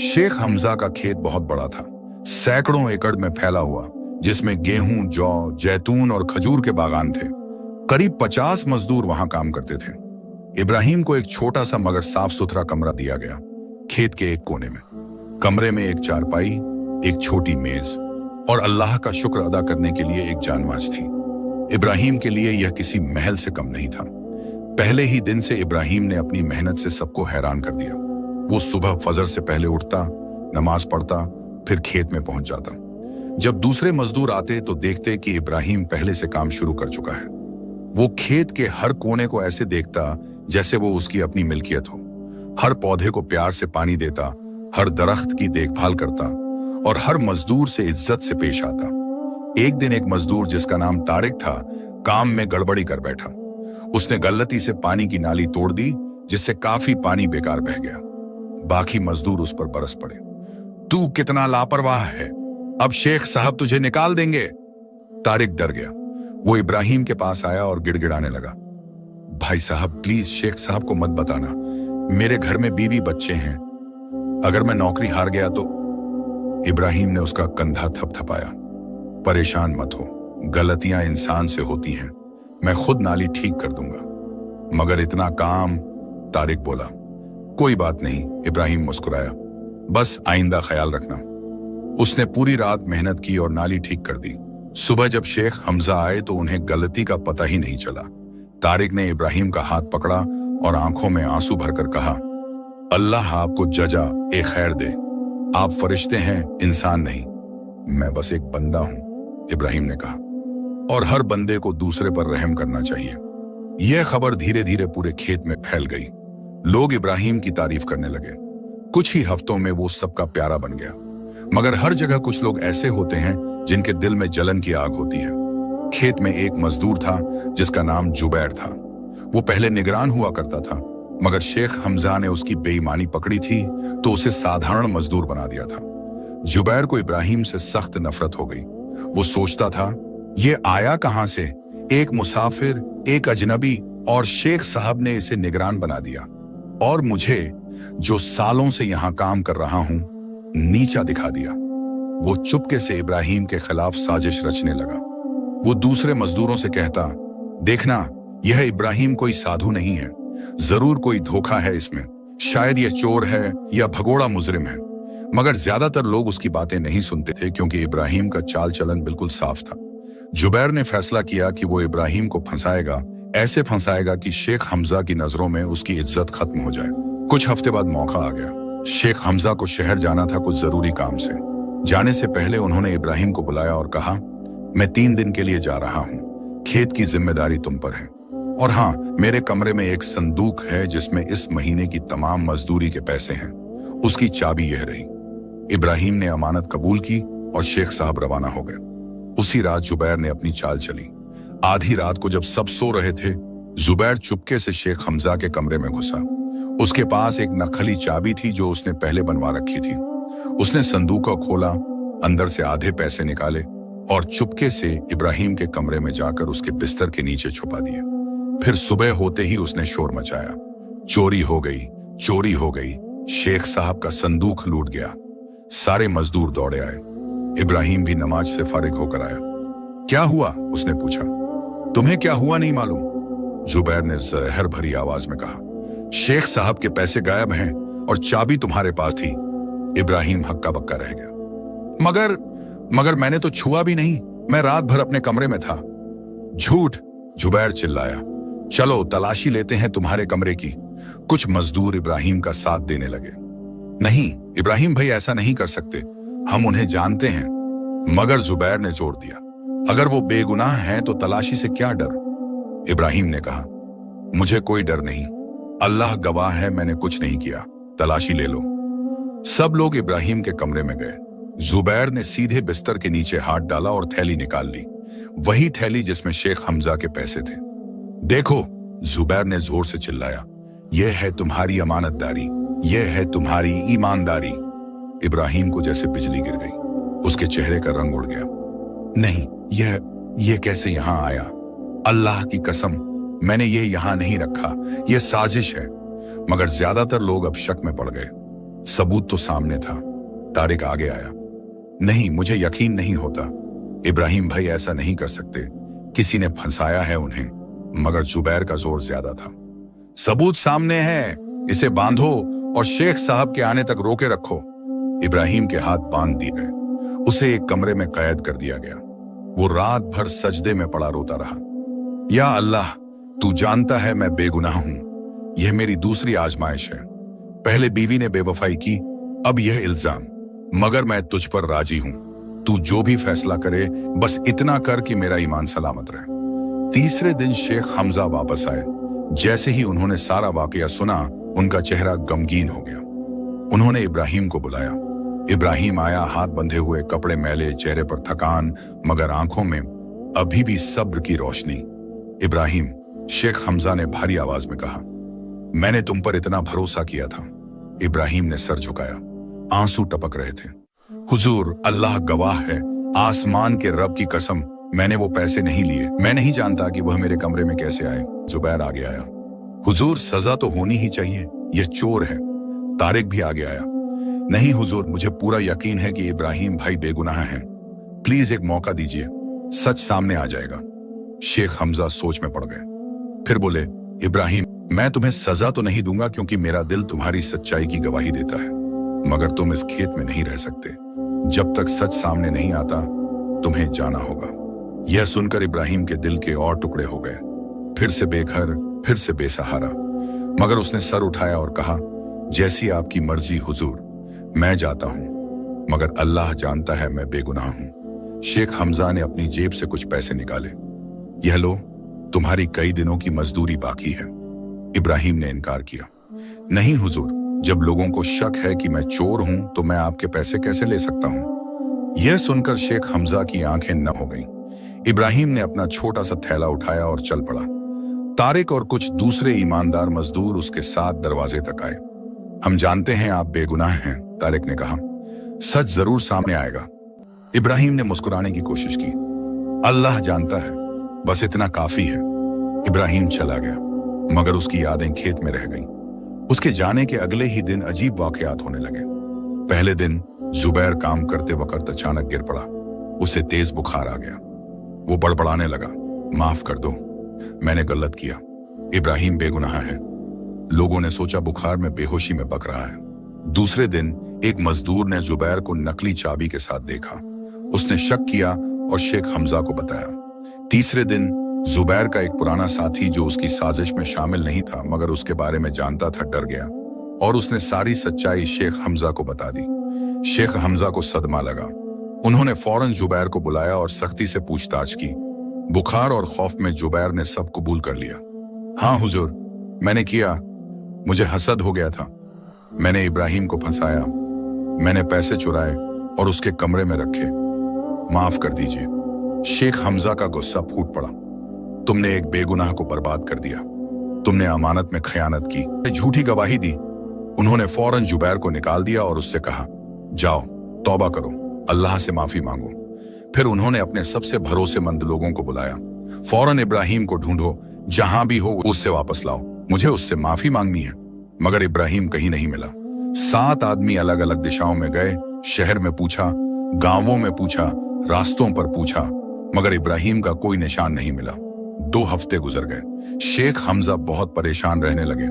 Speaker 1: शेख हमजा का खेत बहुत बड़ा था, सैकड़ों एकड़ में फैला हुआ, जिसमें गेहूं, जौ, जैतून और खजूर के बागान थे। करीब 50 मजदूर वहां काम करते थे। इब्राहिम को एक छोटा सा मगर साफ सुथरा कमरा दिया गया। खेत के एक कोने में कमरे में एक चारपाई, एक छोटी मेज और अल्लाह का शुक्र अदा करने के लिए एक जानमाज थी। इब्राहिम के लिए यह किसी महल से कम नहीं था। पहले ही दिन से इब्राहिम ने अपनी मेहनत से सबको हैरान कर दिया। वो सुबह फजर से पहले उठता, नमाज पढ़ता, फिर खेत में पहुंच जाता। जब दूसरे मजदूर आते तो देखते कि इब्राहिम पहले से काम शुरू कर चुका है। वो खेत के हर कोने को ऐसे देखता जैसे वो उसकी अपनी मिल्कियत हो। हर पौधे को प्यार से पानी देता, हर दरख्त की देखभाल करता और हर मजदूर से इज्जत से पेश आता। एक दिन एक मजदूर जिसका नाम तारिक था, काम में गड़बड़ी कर बैठा। उसने गलती से पानी की नाली तोड़ दी, जिससे काफी पानी बेकार बह गया। बाकी मजदूर उस पर बरस पड़े। तू कितना लापरवाह है, अब शेख साहब तुझे निकाल देंगे। तारिक डर गया। वो इब्राहिम के पास आया और गिड़गिड़ाने लगा, भाई साहब प्लीज शेख साहब को मत बताना, मेरे घर में बीवी बच्चे हैं, अगर मैं नौकरी हार गया तो। इब्राहिम ने उसका कंधा थपथपाया, परेशान मत हो, गलतियां इंसान से होती हैं, मैं खुद नाली ठीक कर दूंगा। मगर इतना काम, तारिक बोला। कोई बात नहीं, इब्राहिम मुस्कुराया, बस आइंदा ख्याल रखना। उसने पूरी रात मेहनत की और नाली ठीक कर दी। सुबह जब शेख हमजा आए तो उन्हें गलती का पता ही नहीं चला। तारिक ने इब्राहिम का हाथ पकड़ा और आंखों में आंसू भरकर कहा, अल्लाह आपको जजा ए खैर दे, आप फरिश्ते हैं, इंसान नहीं। मैं बस एक बंदा हूं, इब्राहिम ने कहा, और हर बंदे को दूसरे पर रहम करना चाहिए। यह खबर धीरे धीरे पूरे खेत में फैल गई। लोग इब्राहिम की तारीफ करने लगे। कुछ ही हफ्तों में वो सबका प्यारा बन गया। मगर हर जगह कुछ लोग ऐसे होते हैं जिनके दिल में जलन की आग होती है। खेत में एक मजदूर था जिसका नाम जुबैर था। वो पहले निगरान हुआ करता था, मगर शेख हमजा ने उसकी बेईमानी पकड़ी थी तो उसे साधारण मजदूर बना दिया था। जुबैर को इब्राहिम से सख्त नफरत हो गई। वो सोचता था, ये आया कहां से, एक मुसाफिर, एक अजनबी, और शेख साहब ने इसे निगरान बना दिया, और मुझे जो सालों से यहां काम कर रहा हूं नीचा दिखा दिया। वो चुपके से इब्राहिम के खिलाफ साजिश रचने लगा। वो दूसरे मजदूरों से कहता, देखना यह इब्राहिम कोई साधु नहीं है, जरूर कोई धोखा है इसमें, शायद यह चोर है या भगोड़ा मुजरिम है। मगर ज्यादातर लोग उसकी बातें नहीं सुनते थे क्योंकि इब्राहिम का चाल चलन बिल्कुल साफ था। जुबैर ने फैसला किया कि वो इब्राहिम को फंसाएगा, ऐसे फंसाएगा कि शेख हमजा की नजरों में उसकी इज्जत खत्म हो जाए। कुछ हफ्ते बाद मौका आ गया। शेख हमजा को शहर जाना था कुछ जरूरी काम से। जाने से पहले उन्होंने इब्राहिम को बुलाया और कहा, मैं 3 दिन के लिए जा रहा हूँ, खेत की जिम्मेदारी तुम पर है, और हाँ, मेरे कमरे में एक संदूक है जिसमें इस महीने की तमाम मजदूरी के पैसे हैं, उसकी चाबी यह रही। इब्राहिम ने अमानत कबूल की और शेख साहब रवाना हो गए। उसी रात जुबैर ने अपनी चाल चली। आधी रात को जब सब सो रहे थे, जुबैर चुपके से शेख हमजा के कमरे में घुसा। उसके पास एक नक्खली चाबी थी जो उसने पहले बनवा रखी थी। उसने संदूक को खोला, अंदर से आधे पैसे निकाले और चुपके से इब्राहिम के कमरे में जाकर उसके बिस्तर के नीचे छुपा दिए। फिर सुबह होते ही उसने शोर मचाया, चोरी हो गई, चोरी हो गई, शेख साहब का संदूक लूट गया। सारे मजदूर दौड़े आए। इब्राहिम भी नमाज से फारिग होकर आया। क्या हुआ? उसने पूछा। तुम्हें क्या हुआ नहीं मालूम? जुबैर ने जहर भरी आवाज में कहा, शेख साहब के पैसे गायब हैं और चाबी तुम्हारे पास थी। इब्राहिम हक्का बक्का रह गया। मगर मैंने तो छुआ भी नहीं, मैं रात भर अपने कमरे में था। झूठ! जुबैर चिल्लाया। चलो तलाशी लेते हैं तुम्हारे कमरे की। कुछ मजदूर इब्राहिम का साथ देने लगे। नहीं इब्राहिम भाई, ऐसा नहीं कर सकते, हम उन्हें जानते हैं। मगर जुबैर ने जोर दिया, अगर वो बेगुनाह हैं तो तलाशी से क्या डर? इब्राहिम ने कहा, मुझे कोई डर नहीं, अल्लाह गवाह है, मैंने कुछ नहीं किया, तलाशी ले लो। सब लोग इब्राहिम के कमरे में गए। जुबैर ने सीधे बिस्तर के नीचे हाथ डाला और थैली निकाल ली, वही थैली जिसमें शेख हमजा के पैसे थे। देखो, जुबैर ने जोर से चिल्लाया, यह है तुम्हारी अमानतदारी, यह है तुम्हारी ईमानदारी। इब्राहिम को जैसे बिजली गिर गई, उसके चेहरे का रंग उड़ गया। नहीं, यह कैसे यहां आया? अल्लाह की कसम, मैंने ये यहां नहीं रखा, यह साजिश है। मगर ज्यादातर लोग अब शक में पड़ गए। सबूत तो सामने था। तारिक आगे आया। नहीं, मुझे यकीन नहीं होता, इब्राहिम भाई ऐसा नहीं कर सकते, किसी ने फंसाया है उन्हें। मगर जुबैर का जोर ज्यादा था। सबूत सामने है, इसे बांधो और शेख साहब के आने तक रोके रखो। इब्राहिम के हाथ बांध दिए गए, उसे एक कमरे में कैद कर दिया गया। वो रात भर सजदे में पड़ा रोता रहा। या अल्लाह, तू जानता है मैं बेगुनाह हूं, यह मेरी दूसरी आजमाइश है। पहले बीवी ने बेवफाई की, अब यह इल्जाम, मगर मैं तुझ पर राजी हूं। तू जो भी फैसला करे, बस इतना कर कि मेरा ईमान सलामत रहे। तीसरे दिन शेख हमजा वापस आए। जैसे ही उन्होंने सारा वाकया सुना, उनका चेहरा गमगीन हो गया। उन्होंने इब्राहिम को बुलाया। इब्राहिम आया, हाथ बंधे हुए, कपड़े मैले, चेहरे पर थकान, मगर आंखों में अभी भी सब्र की रोशनी। इब्राहिम, शेख हमजा ने भारी आवाज में कहा, मैंने तुम पर इतना भरोसा किया था। इब्राहिम ने सर झुकाया। आंसू टपक रहे थे। हुजूर, अल्लाह गवाह है, आसमान के रब की कसम, मैंने वो पैसे नहीं लिए। मैं नहीं जानता कि वह मेरे कमरे में कैसे आए। जुबैर आगे आया। हुजूर, सजा तो होनी ही चाहिए, यह चोर है। तारिक भी आगे आया। नहीं हुजूर, मुझे पूरा यकीन है कि इब्राहिम भाई बेगुनाह हैं। प्लीज एक मौका दीजिए, सच सामने आ जाएगा। शेख हमजा सोच में पड़ गए। फिर बोले, इब्राहिम, मैं तुम्हें सजा तो नहीं दूंगा क्योंकि मेरा दिल तुम्हारी सच्चाई की गवाही देता है, मगर तुम इस खेत में नहीं रह सकते। जब तक सच सामने नहीं आता तुम्हें जाना होगा। यह सुनकर इब्राहिम के दिल के और टुकड़े हो गए। फिर से बेघर, फिर से बेसहारा। मगर उसने सर उठाया और कहा, जैसी आपकी मर्जी हुजूर, मैं जाता हूं, मगर अल्लाह जानता है मैं बेगुनाह हूं। शेख हमजा ने अपनी जेब से कुछ पैसे निकाले। यह लो, तुम्हारी कई दिनों की मजदूरी बाकी है। इब्राहिम ने इनकार किया। नहीं हुजूर, जब लोगों को शक है कि मैं चोर हूं तो मैं आपके पैसे कैसे ले सकता हूं। यह सुनकर शेख हमजा की आंखें नम हो गईं। इब्राहिम ने अपना छोटा सा थैला उठाया और चल पड़ा। तारिक और कुछ दूसरे ईमानदार मजदूर उसके साथ दरवाजे तक आए। हम जानते हैं आप बेगुनाह हैं, तारिक ने कहा। सच जरूर सामने आएगा। इब्राहिम ने मुस्कुराने की कोशिश की। अल्लाह जानता है, बस इतना काफी है। इब्राहिम चला गया, मगर उसकी यादें खेत में रह गईं। उसके जाने के अगले ही दिन अजीब वाकयात होने लगे। पहले दिन जुबैर काम करते वक्त अचानक गिर पड़ा। उसे तेज बुखार आ गया। वो बड़बड़ाने लगा, माफ कर दो, मैंने गलत किया। इब्राहिम बेगुनाह है। लोगों ने सोचा बुखार में बेहोशी में बक रहा है। दूसरे दिन एक मजदूर ने जुबैर को नकली चाबी के साथ देखा। उसने शक किया और शेख हमजा को बताया। तीसरे दिन जुबैर का एक पुराना साथी जो उसकी साजिश में शामिल नहीं था मगर उसके बारे में जानता था, डर गया और उसने सारी सच्चाई शेख हमजा को बता दी। शेख हमजा को सदमा लगा। उन्होंने फौरन जुबैर को बुलाया और सख्ती से पूछताछ की। बुखार और खौफ में जुबैर ने सब कबूल कर लिया। हाँ हुजूर, मैंने किया, मुझे हसद हो गया था। मैंने इब्राहिम को फंसाया, मैंने पैसे चुराए और उसके कमरे में रखे। माफ कर दीजिए। शेख हमजा का गुस्सा फूट पड़ा। तुमने एक बेगुनाह को बर्बाद कर दिया। तुमने अमानत में खयानत की, झूठी गवाही दी। उन्होंने फौरन जुबैर को निकाल दिया और उससे कहा, जाओ तौबा करो, अल्लाह से माफी मांगो। फिर उन्होंने अपने सबसे भरोसेमंद लोगों को बुलाया। फौरन इब्राहिम को ढूंढो, जहां भी हो उससे वापस लाओ, मुझे उससे माफी मांगनी है। मगर इब्राहिम कहीं नहीं मिला। 7 आदमी अलग अलग दिशाओं में गए। शहर में पूछा, गांवों में पूछा, रास्तों पर पूछा, मगर इब्राहिम का कोई निशान नहीं मिला। 2 हफ्ते गुजर गए। शेख हमजा बहुत परेशान रहने लगे।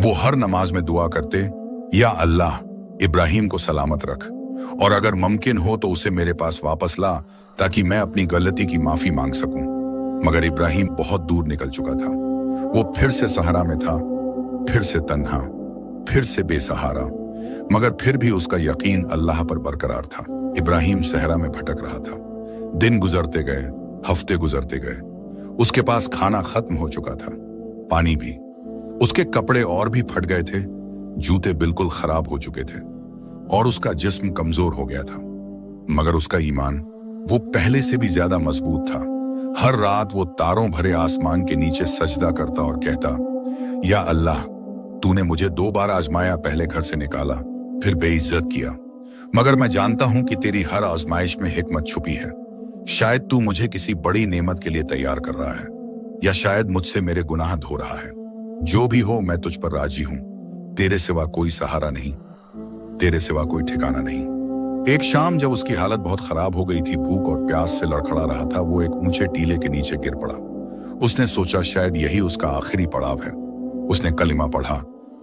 Speaker 1: वो हर नमाज में दुआ करते, या अल्लाह, इब्राहिम को सलामत रख और अगर मुमकिन हो तो उसे मेरे पास वापस ला ताकि मैं अपनी गलती की माफी मांग सकूं। मगर इब्राहिम बहुत दूर निकल चुका था। वो फिर से सहारा में था, फिर से तन्हा, फिर से बेसहारा, मगर फिर भी उसका यकीन अल्लाह पर बरकरार था। इब्राहिम सहरा में भटक रहा था। दिन गुजरते गए, हफ्ते गुजरते गए। उसके पास खाना खत्म हो चुका था, पानी भी। उसके कपड़े और भी फट गए थे, जूते बिल्कुल खराब हो चुके थे और उसका जिस्म कमजोर हो गया था। मगर उसका ईमान वो पहले से भी ज्यादा मजबूत था। हर रात वो तारों भरे आसमान के नीचे सजदा करता और कहता, या अल्लाह, तूने मुझे 2 बार आजमाया, पहले घर से निकाला, फिर बेइज्जत किया, मगर मैं जानता हूं कि तेरी हर आजमाइश में हिकमत छुपी है। शायद तू मुझे किसी बड़ी नेमत के लिए तैयार कर रहा है, या शायद मुझसे मेरे गुनाह धो रहा है। जो भी हो, मैं तुझ पर राजी हूं। तेरे सिवा कोई सहारा नहीं, तेरे सिवा कोई ठिकाना नहीं। एक शाम जब उसकी हालत बहुत खराब हो गई थी, भूख और प्यास से लड़खड़ा रहा था, वो एक ऊंचे टीले के नीचे गिर पड़ा। उसने सोचा शायद यही उसका आखिरी पड़ाव है। उसने कलिमा पढ़ा,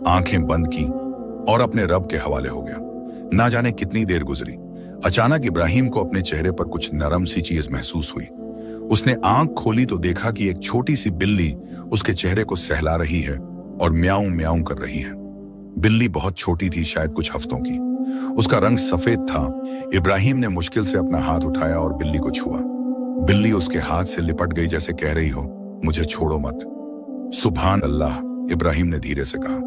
Speaker 1: आंखें बंद की और अपने रब के हवाले हो गया। ना जाने कितनी देर गुजरी। अचानक इब्राहिम को अपने चेहरे पर कुछ नरम सी चीज महसूस हुई। उसने आंख खोली तो देखा कि एक छोटी सी बिल्ली उसके चेहरे को सहला रही है और म्याऊं म्याऊं कर रही है। बिल्ली बहुत छोटी थी, शायद कुछ हफ्तों की। उसका रंग सफेद था। इब्राहिम ने मुश्किल से अपना हाथ उठाया और बिल्ली को छुआ। बिल्ली उसके हाथ से लिपट गई, जैसे कह रही हो, मुझे छोड़ो मत। सुभान अल्लाह, इब्राहिम ने धीरे से कहा,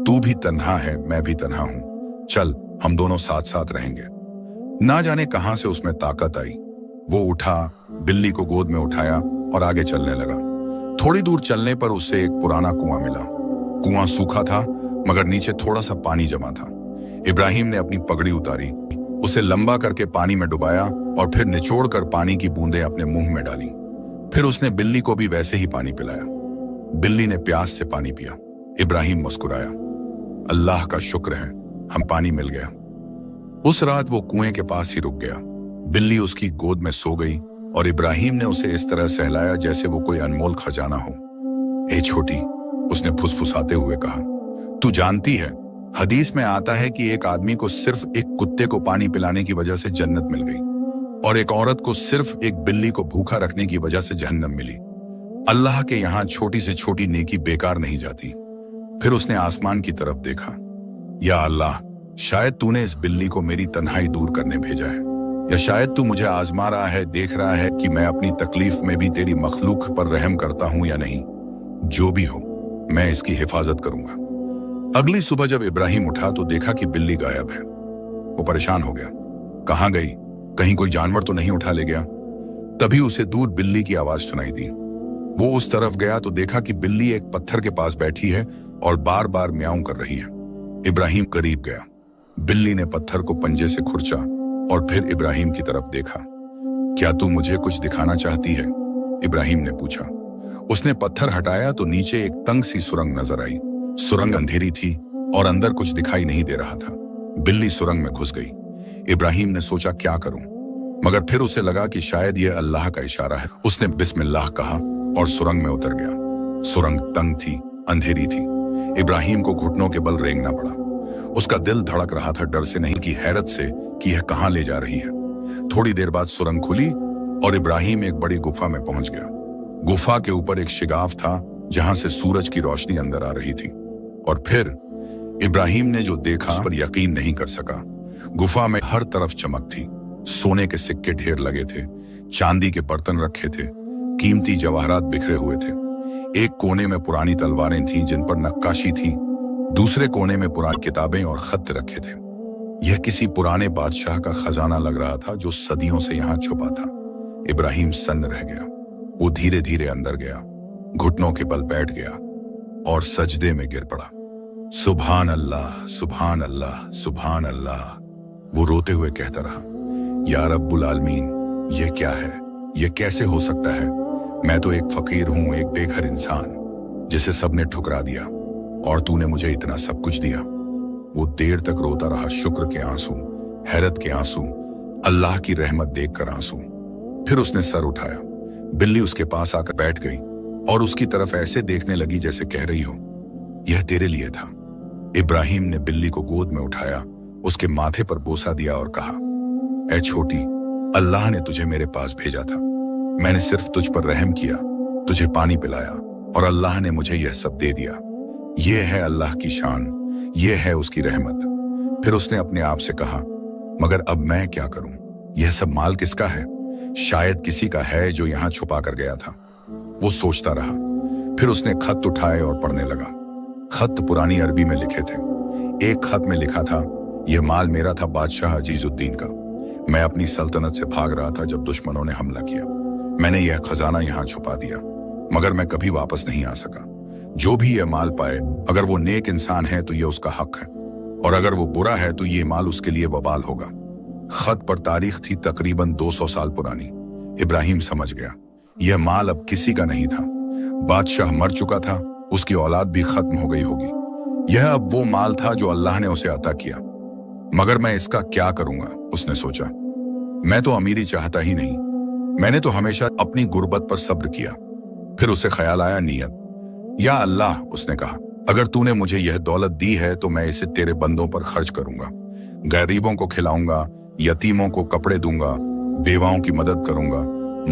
Speaker 1: तू भी तन्हा है, मैं भी तन्हा हूं। चल, हम दोनों साथ साथ रहेंगे। ना जाने कहां से उसमें ताकत आई। वो उठा, बिल्ली को गोद में उठाया और आगे चलने लगा। थोड़ी दूर चलने पर उसे एक पुराना कुआं मिला। कुआं सूखा था, मगर नीचे थोड़ा सा पानी जमा था। इब्राहिम ने अपनी पगड़ी उतारी, उसे लंबा करके पानी में डुबाया और फिर निचोड़कर पानी की बूंदें अपने मुंह में डाली। फिर उसने बिल्ली को भी वैसे ही पानी पिलाया। बिल्ली ने प्यास से पानी पिया। इब्राहिम मुस्कुराया, अल्लाह का शुक्र है, हम पानी मिल गया। उस रात वो कुएं के पास ही रुक गया। बिल्ली उसकी गोद में सो गई और इब्राहिम ने उसे इस तरह सहलाया जैसे वो कोई अनमोल खजाना हो। ए छोटी, उसने फुसफुसाते हुए कहा, तू जानती है, हदीस में आता है कि एक आदमी को सिर्फ एक कुत्ते को पानी पिलाने की वजह से जन्नत मिल गई और एक औरत को सिर्फ एक बिल्ली को भूखा रखने की वजह से जहन्नम मिली। अल्लाह के यहां छोटी से छोटी नेकी बेकार नहीं जाती। फिर उसने आसमान की तरफ देखा। या अल्लाह, शायद तूने इस बिल्ली को मेरी तन्हाई दूर करने भेजा है, या शायद तू मुझे आजमा रहा है, देख रहा है कि मैं अपनी तकलीफ में भी तेरी मखलूक पर रहम करता हूं या नहीं। जो भी हो, मैं इसकी हिफाजत करूंगा। अगली सुबह जब इब्राहिम उठा तो देखा कि बिल्ली गायब है। वो परेशान हो गया, कहां गई, कहीं कोई जानवर तो नहीं उठा ले गया। तभी उसे दूर बिल्ली की आवाज सुनाई दी। वो उस तरफ गया तो देखा कि बिल्ली एक पत्थर के पास बैठी है और बार बार म्याऊं कर रही है। इब्राहिम करीब गया। बिल्ली ने पत्थर को पंजे से खुरचा और फिर इब्राहिम की तरफ देखा। क्या तू मुझे कुछ दिखाना चाहती है? इब्राहिम ने पूछा। उसने पत्थर हटाया तो नीचे एक तंग सी सुरंग नजर आई। सुरंग अंधेरी थी और अंदर कुछ दिखाई नहीं दे रहा था। बिल्ली सुरंग में घुस गई। इब्राहिम ने सोचा क्या करूं, मगर फिर उसे लगा कि शायद यह अल्लाह का इशारा है। उसने बिस्मिल्लाह कहा और सुरंग में उतर गया। सुरंग तंग थी, अंधेरी थी। इब्राहिम को घुटनों के बल रेंगना पड़ा। उसका दिल धड़क रहा था, डर से नहीं कि हैरत से कि यह कहां ले जा रही है। थोड़ी देर बाद सुरंग खुली और इब्राहिम एक बड़ी गुफा में पहुंच गया। गुफा के ऊपर एक शिगाफ था जहां से सूरज की रोशनी अंदर आ रही थी। और फिर इब्राहिम ने जो देखा उस पर यकीन नहीं कर सका। गुफा में हर तरफ चमक थी। सोने के सिक्के ढेर लगे थे, चांदी के बर्तन रखे थे, कीमती जवाहरात बिखरे हुए थे। एक कोने में पुरानी तलवारें थीं जिन पर नक्काशी थी। दूसरे कोने में पुरानी किताबें और खत रखे थे। यह किसी पुराने बादशाह का खजाना लग रहा था जो सदियों से यहाँ छुपा था। इब्राहिम सन्न रह गया। वो धीरे धीरे अंदर गया, घुटनों के बल बैठ गया और सजदे में गिर पड़ा। सुभान अल्लाह, सुभान अल्लाह, सुभान अल्लाह। वो रोते हुए कहता रहा, या रब्बुल आलमीन, ये क्या है? ये कैसे हो सकता है? मैं तो एक फकीर हूं, एक बेघर इंसान जिसे सबने ठुकरा दिया, और तूने मुझे इतना सब कुछ दिया। वो देर तक रोता रहा, शुक्र के आंसू, हैरत के आंसू, अल्लाह की रहमत देखकर आंसू। फिर उसने सर उठाया। बिल्ली उसके पास आकर बैठ गई और उसकी तरफ ऐसे देखने लगी जैसे कह रही हो, यह तेरे लिए था। इब्राहिम ने बिल्ली को गोद में उठाया, उसके माथे पर बोसा दिया और कहा, ऐ छोटी, अल्लाह ने तुझे मेरे पास भेजा था। मैंने सिर्फ तुझ पर रहम किया, तुझे पानी पिलाया और अल्लाह ने मुझे यह सब दे दिया। यह है अल्लाह की शान, यह है उसकी रहमत। फिर उसने अपने आप से कहा, मगर अब मैं क्या करूं? यह सब माल किसका है? शायद किसी का है जो यहां छुपा कर गया था। वो सोचता रहा। फिर उसने खत उठाए और पढ़ने लगा। खत पुरानी अरबी में लिखे थे। एक खत में लिखा था, यह माल मेरा था बादशाह अजीजुद्दीन का। मैं अपनी सल्तनत से भाग रहा था जब दुश्मनों ने हमला किया। मैंने यह खजाना यहाँ छुपा दिया, मगर मैं कभी वापस नहीं आ सका। जो भी यह माल पाए, अगर वो नेक इंसान है तो यह उसका हक है, और अगर वो बुरा है तो ये माल उसके लिए वबाल होगा। खत पर तारीख थी तकरीबन 200 साल पुरानी। इब्राहिम समझ गया, यह माल अब किसी का नहीं था। बादशाह मर चुका था, उसकी औलाद भी खत्म हो गई होगी। यह अब वो माल था जो अल्लाह ने उसे अता किया। मगर मैं इसका क्या करूंगा? उसने सोचा। मैं तो अमीरी चाहता ही नहीं, मैंने तो हमेशा अपनी गुर्बत पर सब्र किया। फिर उसे ख्याल आया नियत। या अल्लाह, उसने कहा, अगर तूने मुझे यह दौलत दी है तो मैं इसे तेरे बंदों पर खर्च करूंगा। गरीबों को खिलाऊंगा, यतीमों को कपड़े दूंगा, बेवाओं की मदद करूंगा,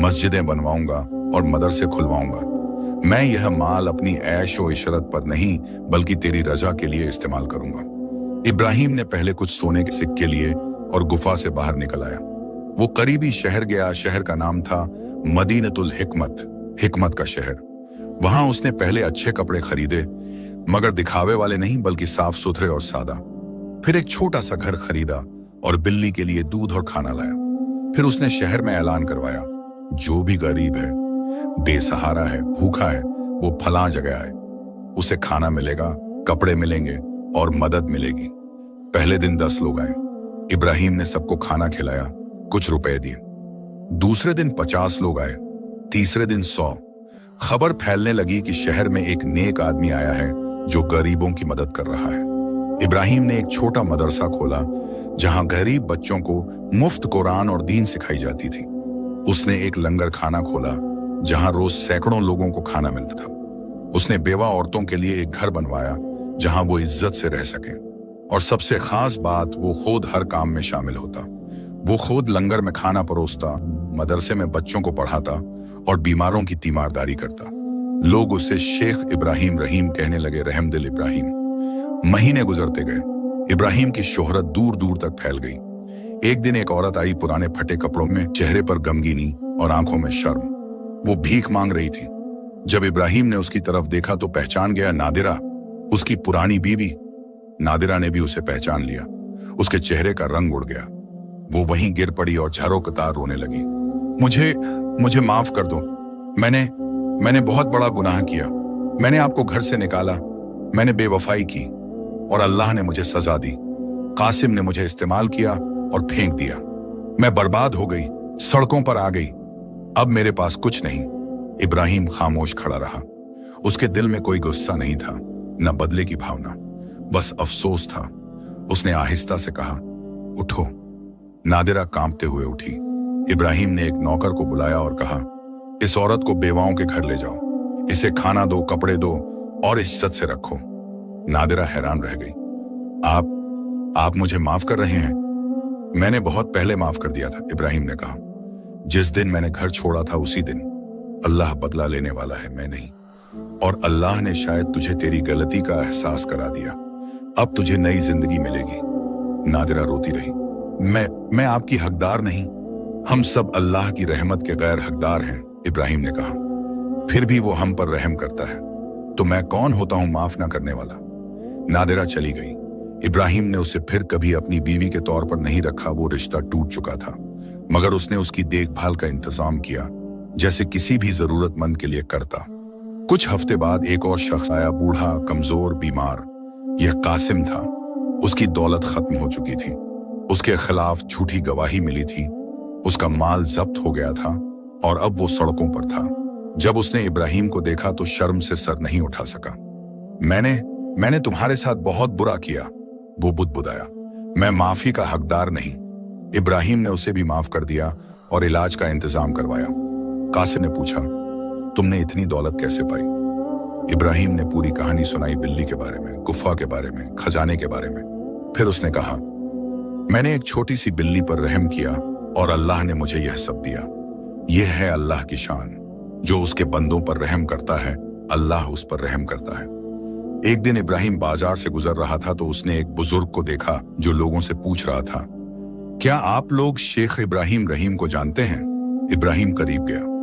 Speaker 1: मस्जिदें बनवाऊंगा और मदरसे खुलवाऊंगा। मैं यह माल अपनी ऐश व इशरत पर नहीं बल्कि तेरी रजा के लिए इस्तेमाल करूंगा। इब्राहिम ने पहले कुछ सोने के सिक्के लिए और गुफा से बाहर निकल आया। वो करीबी शहर गया। शहर का नाम था मदीनतुल हिकमत, हिकमत का शहर। वहां उसने पहले अच्छे कपड़े खरीदे, मगर दिखावे वाले नहीं बल्कि साफ सुथरे और सादा। फिर एक छोटा सा घर खरीदा और बिल्ली के लिए दूध और खाना लाया। फिर उसने शहर में ऐलान करवाया, जो भी गरीब है, बेसहारा है, भूखा है, वो फलां जगह आए, उसे खाना मिलेगा, कपड़े मिलेंगे और मदद मिलेगी। पहले दिन 10 लोग आए। इब्राहिम ने सबको खाना खिलाया, कुछ रुपए दिए। दूसरे दिन 50 लोग आए, तीसरे दिन 100। खबर फैलने लगी कि शहर में एक नेक आदमी आया है जो गरीबों की मदद कर रहा है। इब्राहिम ने एक छोटा मदरसा खोला जहां गरीब बच्चों को मुफ्त कुरान और दीन सिखाई जाती थी। उसने एक लंगर खाना खोला जहां रोज सैकड़ों लोगों को खाना मिलता था। उसने बेवा औरतों के लिए एक घर बनवाया जहां वो इज्जत से रह सकें। और सबसे खास बात, वो खुद हर काम में शामिल होता। वो खुद लंगर में खाना परोसता, मदरसे में बच्चों को पढ़ाता और बीमारों की तीमारदारी करता। लोग उसे शेख इब्राहिम रहीम कहने लगे, रहमदिल इब्राहिम। महीने गुजरते गए। इब्राहिम की शोहरत दूर दूर तक फैल गई। एक दिन एक औरत आई, पुराने फटे कपड़ों में, चेहरे पर गमगीनी और आंखों में शर्म। वो भीख मांग रही थी। जब इब्राहिम ने उसकी तरफ देखा तो पहचान गया, नादिरा, उसकी पुरानी बीवी। नादिरा ने भी उसे पहचान लिया। उसके चेहरे का रंग उड़ गया। वो वहीं गिर पड़ी और झरों कतार रोने लगी। मुझे माफ कर दो। मैंने बहुत बड़ा गुनाह किया। मैंने आपको घर से निकाला, मैंने बेवफाई की और अल्लाह ने मुझे सजा दी। कासिम ने मुझे इस्तेमाल किया और फेंक दिया। मैं बर्बाद हो गई, सड़कों पर आ गई। अब मेरे पास कुछ नहीं। इब्राहिम खामोश खड़ा रहा। उसके दिल में कोई गुस्सा नहीं था, न बदले की भावना, बस अफसोस था। उसने आहिस्ता से कहा, उठो। नादिरा कांपते हुए उठी। इब्राहिम ने एक नौकर को बुलाया और कहा, इस औरत को बेवाओं के घर ले जाओ, इसे खाना दो, कपड़े दो और इज्जत से रखो। नादिरा हैरान रह गई। आप मुझे माफ कर रहे हैं? मैंने बहुत पहले माफ कर दिया था, इब्राहिम ने कहा। जिस दिन मैंने घर छोड़ा था उसी दिन। अल्लाह बदला लेने वाला है, मैं नहीं। और अल्लाह ने शायद तुझे तेरी गलती का एहसास करा दिया। अब तुझे नई जिंदगी मिलेगी। नादिरा रोती रही। मैं आपकी हकदार नहीं, हम सब अल्लाह की रहमत के गैर हकदार हैं, इब्राहिम ने कहा। फिर भी वो हम पर रहम करता है, तो मैं कौन होता हूं माफ ना करने वाला। नादिरा चली गई। इब्राहिम ने उसे फिर कभी अपनी बीवी के तौर पर नहीं रखा। वो रिश्ता टूट चुका था, मगर उसने उसकी देखभाल का इंतजाम किया जैसे किसी भी जरूरतमंद के लिए करता। कुछ हफ्ते बाद एक और शख्स आया, बूढ़ा, कमजोर, बीमार। यह कासिम था। उसकी दौलत खत्म हो चुकी थी। उसके खिलाफ झूठी गवाही मिली थी। उसका माल जब्त हो गया था और अब वो सड़कों पर था। जब उसने इब्राहिम को देखा तो शर्म से सर नहीं उठा सका। मैंने तुम्हारे साथ बहुत बुरा किया, वो बुदबुदाया। मैं माफी का हकदार नहीं। इब्राहिम ने उसे भी माफ कर दिया और इलाज का इंतजाम करवाया। कासिम ने पूछा, तुमने इतनी दौलत कैसे पाई? इब्राहिम ने पूरी कहानी सुनाई, बिल्ली के बारे में, गुफा के बारे में, खजाने के बारे में। फिर उसने कहा, मैंने एक छोटी सी बिल्ली पर रहम किया और अल्लाह ने मुझे यह सब दिया। यह है अल्लाह की शान। जो उसके बंदों पर रहम करता है, अल्लाह उस पर रहम करता है। एक दिन इब्राहिम बाजार से गुजर रहा था तो उसने एक बुजुर्ग को देखा जो लोगों से पूछ रहा था, क्या आप लोग शेख इब्राहिम रहीम को जानते हैं? इब्राहिम करीब गया।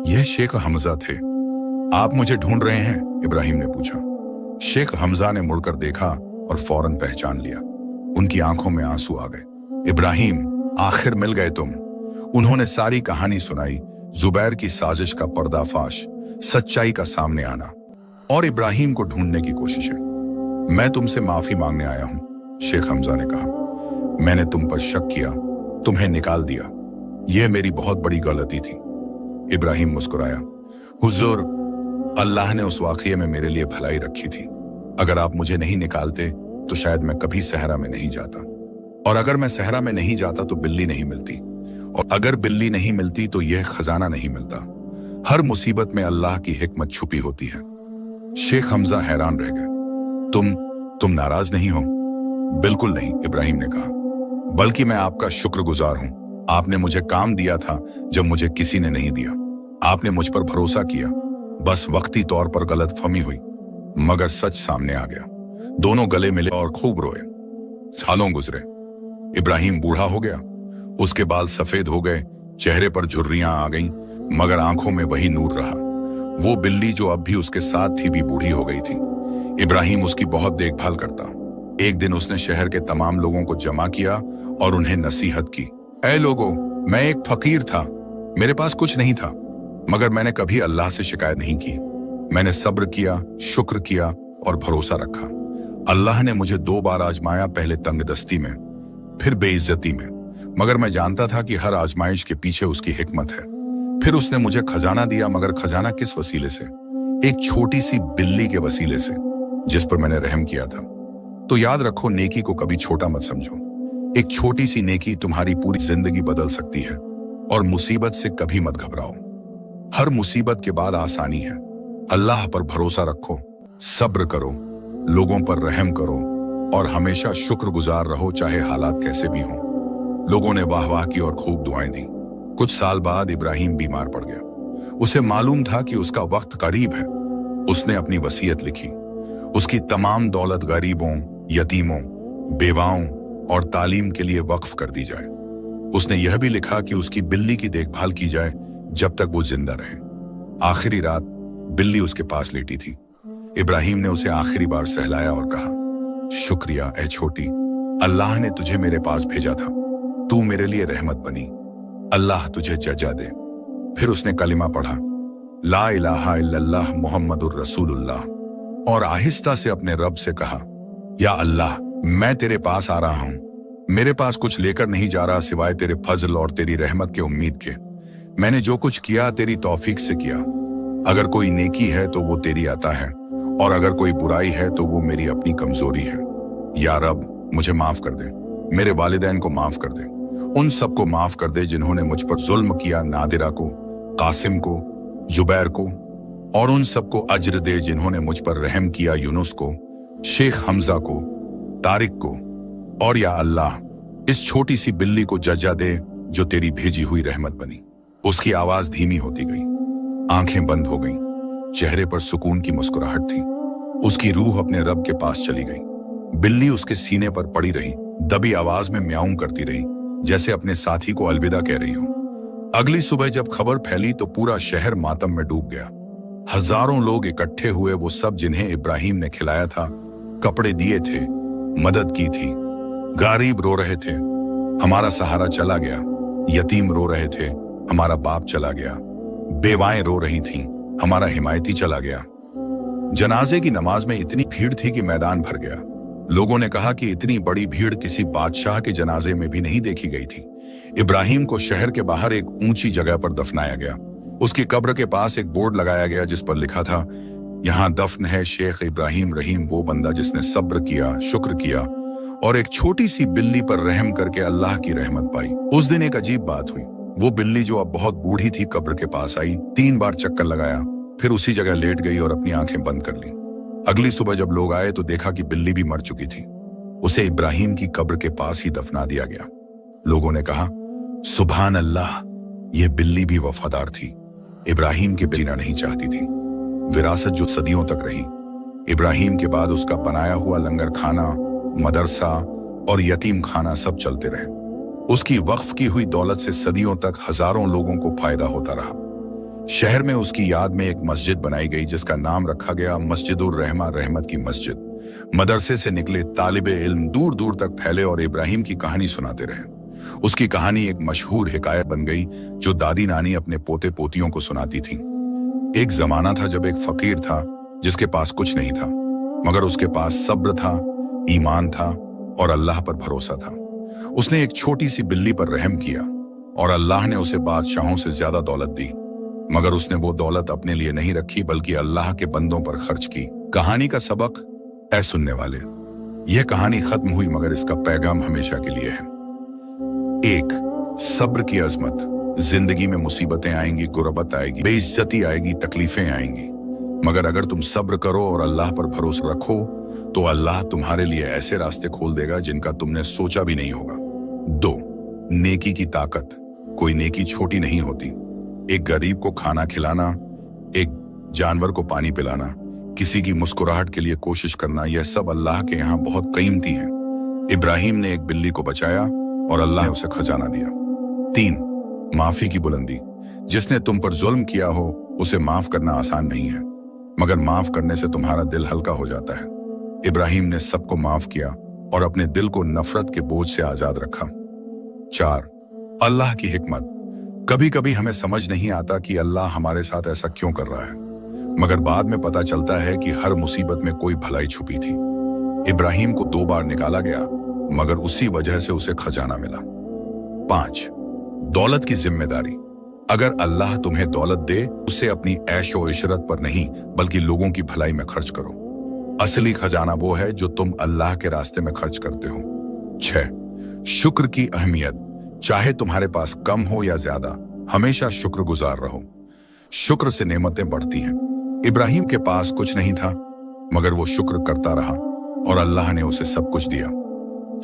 Speaker 1: यह शेख हमजा थे। आप मुझे ढूंढ रहे हैं? इब्राहिम ने पूछा। शेख हमजा ने मुड़कर देखा और फौरन पहचान लिया। उनकी आंखों में आंसू आ गए। इब्राहिम, आखिर मिल गए तुम। उन्होंने सारी कहानी सुनाई, जुबैर की साजिश का पर्दाफाश, सच्चाई का सामने आना और इब्राहिम को ढूंढने की कोशिशें। मैं तुमसे माफी मांगने आया हूं, शेख हमजा ने कहा। मैंने तुम पर शक किया, तुम्हें निकाल दिया। यह मेरी बहुत बड़ी गलती थी। इब्राहिम मुस्कुराया। हुजूर, अल्लाह ने उस वाकये में मेरे लिए भलाई रखी थी। अगर आप मुझे नहीं निकालते तो शायद मैं कभी सहरा में नहीं जाता, और अगर मैं सहरा में नहीं जाता तो बिल्ली नहीं मिलती, और अगर बिल्ली नहीं मिलती तो यह खजाना नहीं मिलता। हर मुसीबत में अल्लाह की हिकमत छुपी होती है। शेख हमजा हैरान रह गए। तुम नाराज नहीं हो? बिल्कुल नहीं, इब्राहिम ने कहा, बल्कि मैं आपका शुक्रगुजार हूं। आपने मुझे काम दिया था जब मुझे किसी ने नहीं दिया। आपने मुझ पर भरोसा किया। बस वक्ती तौर पर गलतफहमी हुई, मगर सच सामने आ गया। दोनों गले मिले और खूब रोए। सालों गुजरे। इब्राहिम बूढ़ा हो गया। उसके बाल सफेद हो गए, चेहरे पर झुर्रियां आ गईं, मगर आंखों में वही नूर रहा। वो बिल्ली जो अब भी उसके साथ थी भी बूढ़ी हो गई थी। इब्राहिम उसकी बहुत देखभाल करता। एक दिन उसने शहर के तमाम लोगों को जमा किया और उन्हें नसीहत की। ऐ लोगों, मैं एक फकीर था, मेरे पास कुछ नहीं था, मगर मैंने कभी अल्लाह से शिकायत नहीं की। मैंने सब्र किया, शुक्र किया और भरोसा रखा। अल्लाह ने मुझे 2 बार आजमाया, पहले तंगदस्ती में, फिर बेइज्जती में, मगर मैं जानता था कि हर आजमाइश के पीछे उसकी हिकमत है। फिर उसने मुझे खजाना दिया, मगर खजाना किस वसीले से? एक छोटी सी बिल्ली के वसीले से, जिस पर मैंने रहम किया था। तो याद रखो, नेकी को कभी छोटा मत समझो। एक छोटी सी नेकी तुम्हारी पूरी जिंदगी बदल सकती है। और मुसीबत से कभी मत घबराओ, हर मुसीबत के बाद आसानी है। अल्लाह पर भरोसा रखो, सब्र करो, लोगों पर रहम करो और हमेशा शुक्रगुजार रहो, चाहे हालात कैसे भी हों। लोगों ने वाह वाह की और खूब दुआएं दी। कुछ साल बाद इब्राहिम बीमार पड़ गया। उसे मालूम था कि उसका वक्त करीब है। उसने अपनी वसीयत लिखी। उसकी तमाम दौलत गरीबों, यतीमों, बेवाओं और तालीम के लिए वक्फ कर दी जाए। उसने यह भी लिखा कि उसकी बिल्ली की देखभाल की जाए जब तक वो जिंदा रहे। आखिरी रात बिल्ली उसके पास लेटी थी। इब्राहिम ने उसे आखिरी बार सहलाया और कहा, शुक्रिया ए छोटी, अल्लाह ने तुझे मेरे पास भेजा था, तू मेरे लिए रहमत बनी, अल्लाह तुझे जजा दे। फिर उसने कलिमा पढ़ा, ला इलाहा इल्लल्लाह मुहम्मदुर रसूलुल्लाह, और आहिस्ता से अपने रब से कहा, या अल्लाह, मैं तेरे पास आ रहा हूं। मेरे पास कुछ लेकर नहीं जा रहा सिवाय तेरे फजल और तेरी रहमत के उम्मीद के। मैंने जो कुछ किया तेरी तौफीक से किया। अगर कोई नेकी है तो वो तेरी अता है, और अगर कोई बुराई है तो वो मेरी अपनी कमजोरी है। या रब, मुझे माफ कर दे, मेरे वालिदैन को माफ कर दे, उन सबको माफ कर दे जिन्होंने मुझ पर जुल्म किया, नादिरा को, कासिम को, जुबैर को, और उन सबको अज्र दे जिन्होंने मुझ पर रहम किया, यूनुस को, शेख हमजा को, तारिक को। और या अल्लाह, इस छोटी सी बिल्ली को जजा दे जो तेरी भेजी हुई रहमत बनी। उसकी आवाज धीमी होती गई, आंखें बंद हो गईं, चेहरे पर सुकून की मुस्कुराहट थी। उसकी रूह अपने रब के पास चली गई। बिल्ली उसके सीने पर पड़ी रही, दबी आवाज में म्याऊं करती रही, जैसे अपने साथी को अलविदा कह रही हो। अगली सुबह जब खबर फैली तो पूरा शहर मातम में डूब गया। हजारों लोग इकट्ठे हुए, वो सब जिन्हें इब्राहिम ने खिलाया था, कपड़े दिए थे, मदद की थी। गरीब रो रहे थे, हमारा सहारा चला गया। यतीम रो रहे थे, हमारा बाप चला गया। बेवाएं रो रही थीं, हमारा हिमायती चला गया। जनाजे की नमाज में इतनी भीड़ थी कि मैदान भर गया। लोगों ने कहा कि इतनी बड़ी भीड़ किसी बादशाह के जनाजे में भी नहीं देखी गई थी। इब्राहिम को शहर के बाहर एक ऊंची जगह पर दफनाया गया। उसकी कब्र के पास एक बोर्ड लगाया गया जिस पर लिखा था, यहाँ दफन है शेख इब्राहिम रहीम, वो बंदा जिसने सब्र किया, शुक्र किया और एक छोटी सी बिल्ली पर रहम करके अल्लाह की रहमत पाई। उस दिन एक अजीब बात हुई। वो बिल्ली जो अब बहुत बूढ़ी थी कब्र के पास आई, 3 बार चक्कर लगाया, फिर उसी जगह लेट गई और अपनी आंखें बंद कर ली। अगली सुबह जब लोग आए तो देखा कि बिल्ली भी मर चुकी थी। उसे इब्राहिम की कब्र के पास ही दफना दिया गया। लोगों ने कहा, सुभान अल्लाह, यह बिल्ली भी वफादार थी। इब्राहिम के जीना नहीं चाहती थी। विरासत जो सदियों तक रही। इब्राहिम के बाद उसका बनाया हुआ लंगर खाना, मदरसा और यतीम खाना सब चलते रहे। उसकी वक्फ की हुई दौलत से सदियों तक हजारों लोगों को फायदा होता रहा। शहर में उसकी याद में एक मस्जिद बनाई गई जिसका नाम रखा गया मस्जिदुर रहमा, रहमत की मस्जिद। मदरसे से निकले तालिबे इल्म दूर दूर तक फैले और इब्राहिम की कहानी सुनाते रहे। उसकी कहानी एक मशहूर हिकायत बन गई जो दादी नानी अपने पोते पोतियों को सुनाती थी। एक जमाना था जब एक फकीर था जिसके पास कुछ नहीं था, मगर उसके पास सब्र था, ईमान था और अल्लाह पर भरोसा था। उसने एक छोटी सी बिल्ली पर रहम किया और अल्लाह ने उसे बादशाहों से ज्यादा दौलत दी, मगर उसने वो दौलत अपने लिए नहीं रखी बल्कि अल्लाह के बंदों पर खर्च की। कहानी का सबक, ऐ सुनने वाले, यह कहानी खत्म हुई मगर इसका पैगाम हमेशा के लिए है। 1, सब्र की अजमत। जिंदगी में मुसीबतें आएंगी, गुर्बत आएगी, बेइज्जती आएगी, तकलीफें आएंगी, मगर अगर तुम सब्र करो और अल्लाह पर भरोसा रखो तो अल्लाह तुम्हारे लिए ऐसे रास्ते खोल देगा जिनका तुमने सोचा भी नहीं होगा। 2, नेकी की ताकत। कोई नेकी छोटी नहीं होती। एक गरीब को खाना खिलाना, एक जानवर को पानी पिलाना, किसी की मुस्कुराहट के लिए कोशिश करना, यह सब अल्लाह के यहाँ बहुत कीमती है। इब्राहिम ने एक बिल्ली को बचाया और अल्लाह ने उसे खजाना दिया। 3, माफी की बुलंदी। जिसने तुम पर जुल्म किया हो उसे माफ करना आसान नहीं है, मगर माफ करने से तुम्हारा दिल हल्का हो जाता है। इब्राहिम ने सबको माफ किया और अपने दिल को नफरत के बोझ से आजाद रखा। 4, अल्लाह की हिकमत। कभी कभी हमें समझ नहीं आता कि अल्लाह हमारे साथ ऐसा क्यों कर रहा है, मगर बाद में पता चलता है कि हर मुसीबत में कोई भलाई छुपी थी। इब्राहिम को 2 बार निकाला गया, मगर उसी वजह से उसे खजाना मिला। 5, दौलत की जिम्मेदारी। अगर अल्लाह तुम्हें दौलत दे, उसे अपनी ऐशो इशरत पर नहीं बल्कि लोगों की भलाई में खर्च करो। असली खजाना वो है जो तुम अल्लाह के रास्ते में खर्च करते हो। 6, शुक्र की अहमियत। चाहे तुम्हारे पास कम हो या ज्यादा, हमेशा शुक्रगुजार रहो। शुक्र से नेमतें बढ़ती हैं। इब्राहिम के पास कुछ नहीं था, मगर वो शुक्र करता रहा और अल्लाह ने उसे सब कुछ दिया।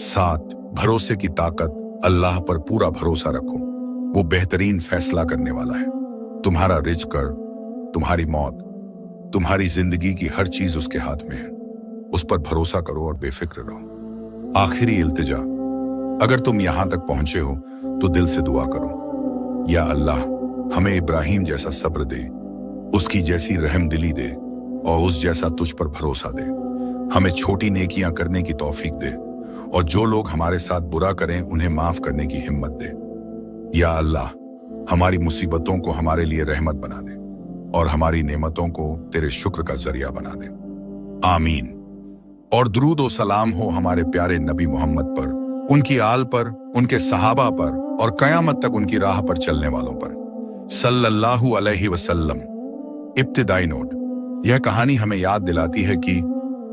Speaker 1: 7, भरोसे की ताकत। अल्लाह पर पूरा भरोसा रखो, वो बेहतरीन फैसला करने वाला है। तुम्हारा रिज्क, तुम्हारी मौत, तुम्हारी जिंदगी की हर चीज उसके हाथ में है। उस पर भरोसा करो और बेफिक्र रहो। आखिरी इल्तिजा, अगर तुम यहां तक पहुंचे हो तो दिल से दुआ करो, या अल्लाह हमें इब्राहिम जैसा सब्र दे, उसकी जैसी रहमदिली दे और उस जैसा तुझ पर भरोसा दे। हमें छोटी नेकियां करने की तौफीक दे और जो लोग हमारे साथ बुरा करें उन्हें माफ करने की हिम्मत दे। या अल्लाह हमारी मुसीबतों को हमारे लिए रहमत बना दे और हमारी नेमतों को तेरे शुक्र का जरिया बना दे। आमीन। और दुरूद और सलाम हो हमारे प्यारे नबी मोहम्मद पर, उनकी आल पर, उनके सहाबा पर और कयामत तक उनकी राह पर चलने वालों पर, सल्लल्लाहु अलैहि वसल्लम। इब्तिदाई नोट, यह कहानी हमें याद दिलाती है कि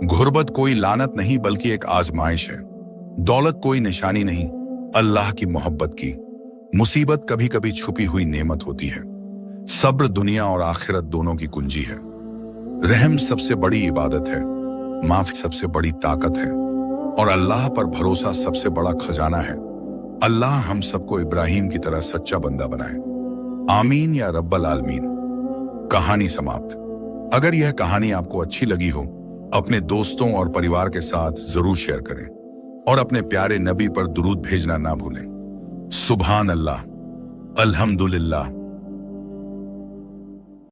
Speaker 1: गुर्बत कोई लानत नहीं बल्कि एक आजमाइश है। दौलत कोई निशानी नहीं, अल्लाह की मोहब्बत की। मुसीबत कभी कभी छुपी हुई नेमत होती है। सब्र दुनिया और आखिरत दोनों की कुंजी है। रहम सबसे बड़ी इबादत है, माफी सबसे बड़ी ताकत है और अल्लाह पर भरोसा सबसे बड़ा खजाना है। अल्लाह हम सबको इब्राहिम की तरह सच्चा बंदा बनाए। आमीन या रब्बल आलमीन। कहानी समाप्त। अगर यह कहानी आपको अच्छी लगी हो, अपने दोस्तों और परिवार के साथ जरूर शेयर करें और अपने प्यारे नबी पर दुरूद भेजना ना भूलें। सुभान अल्लाह, अल्हम्दुलिल्लाह।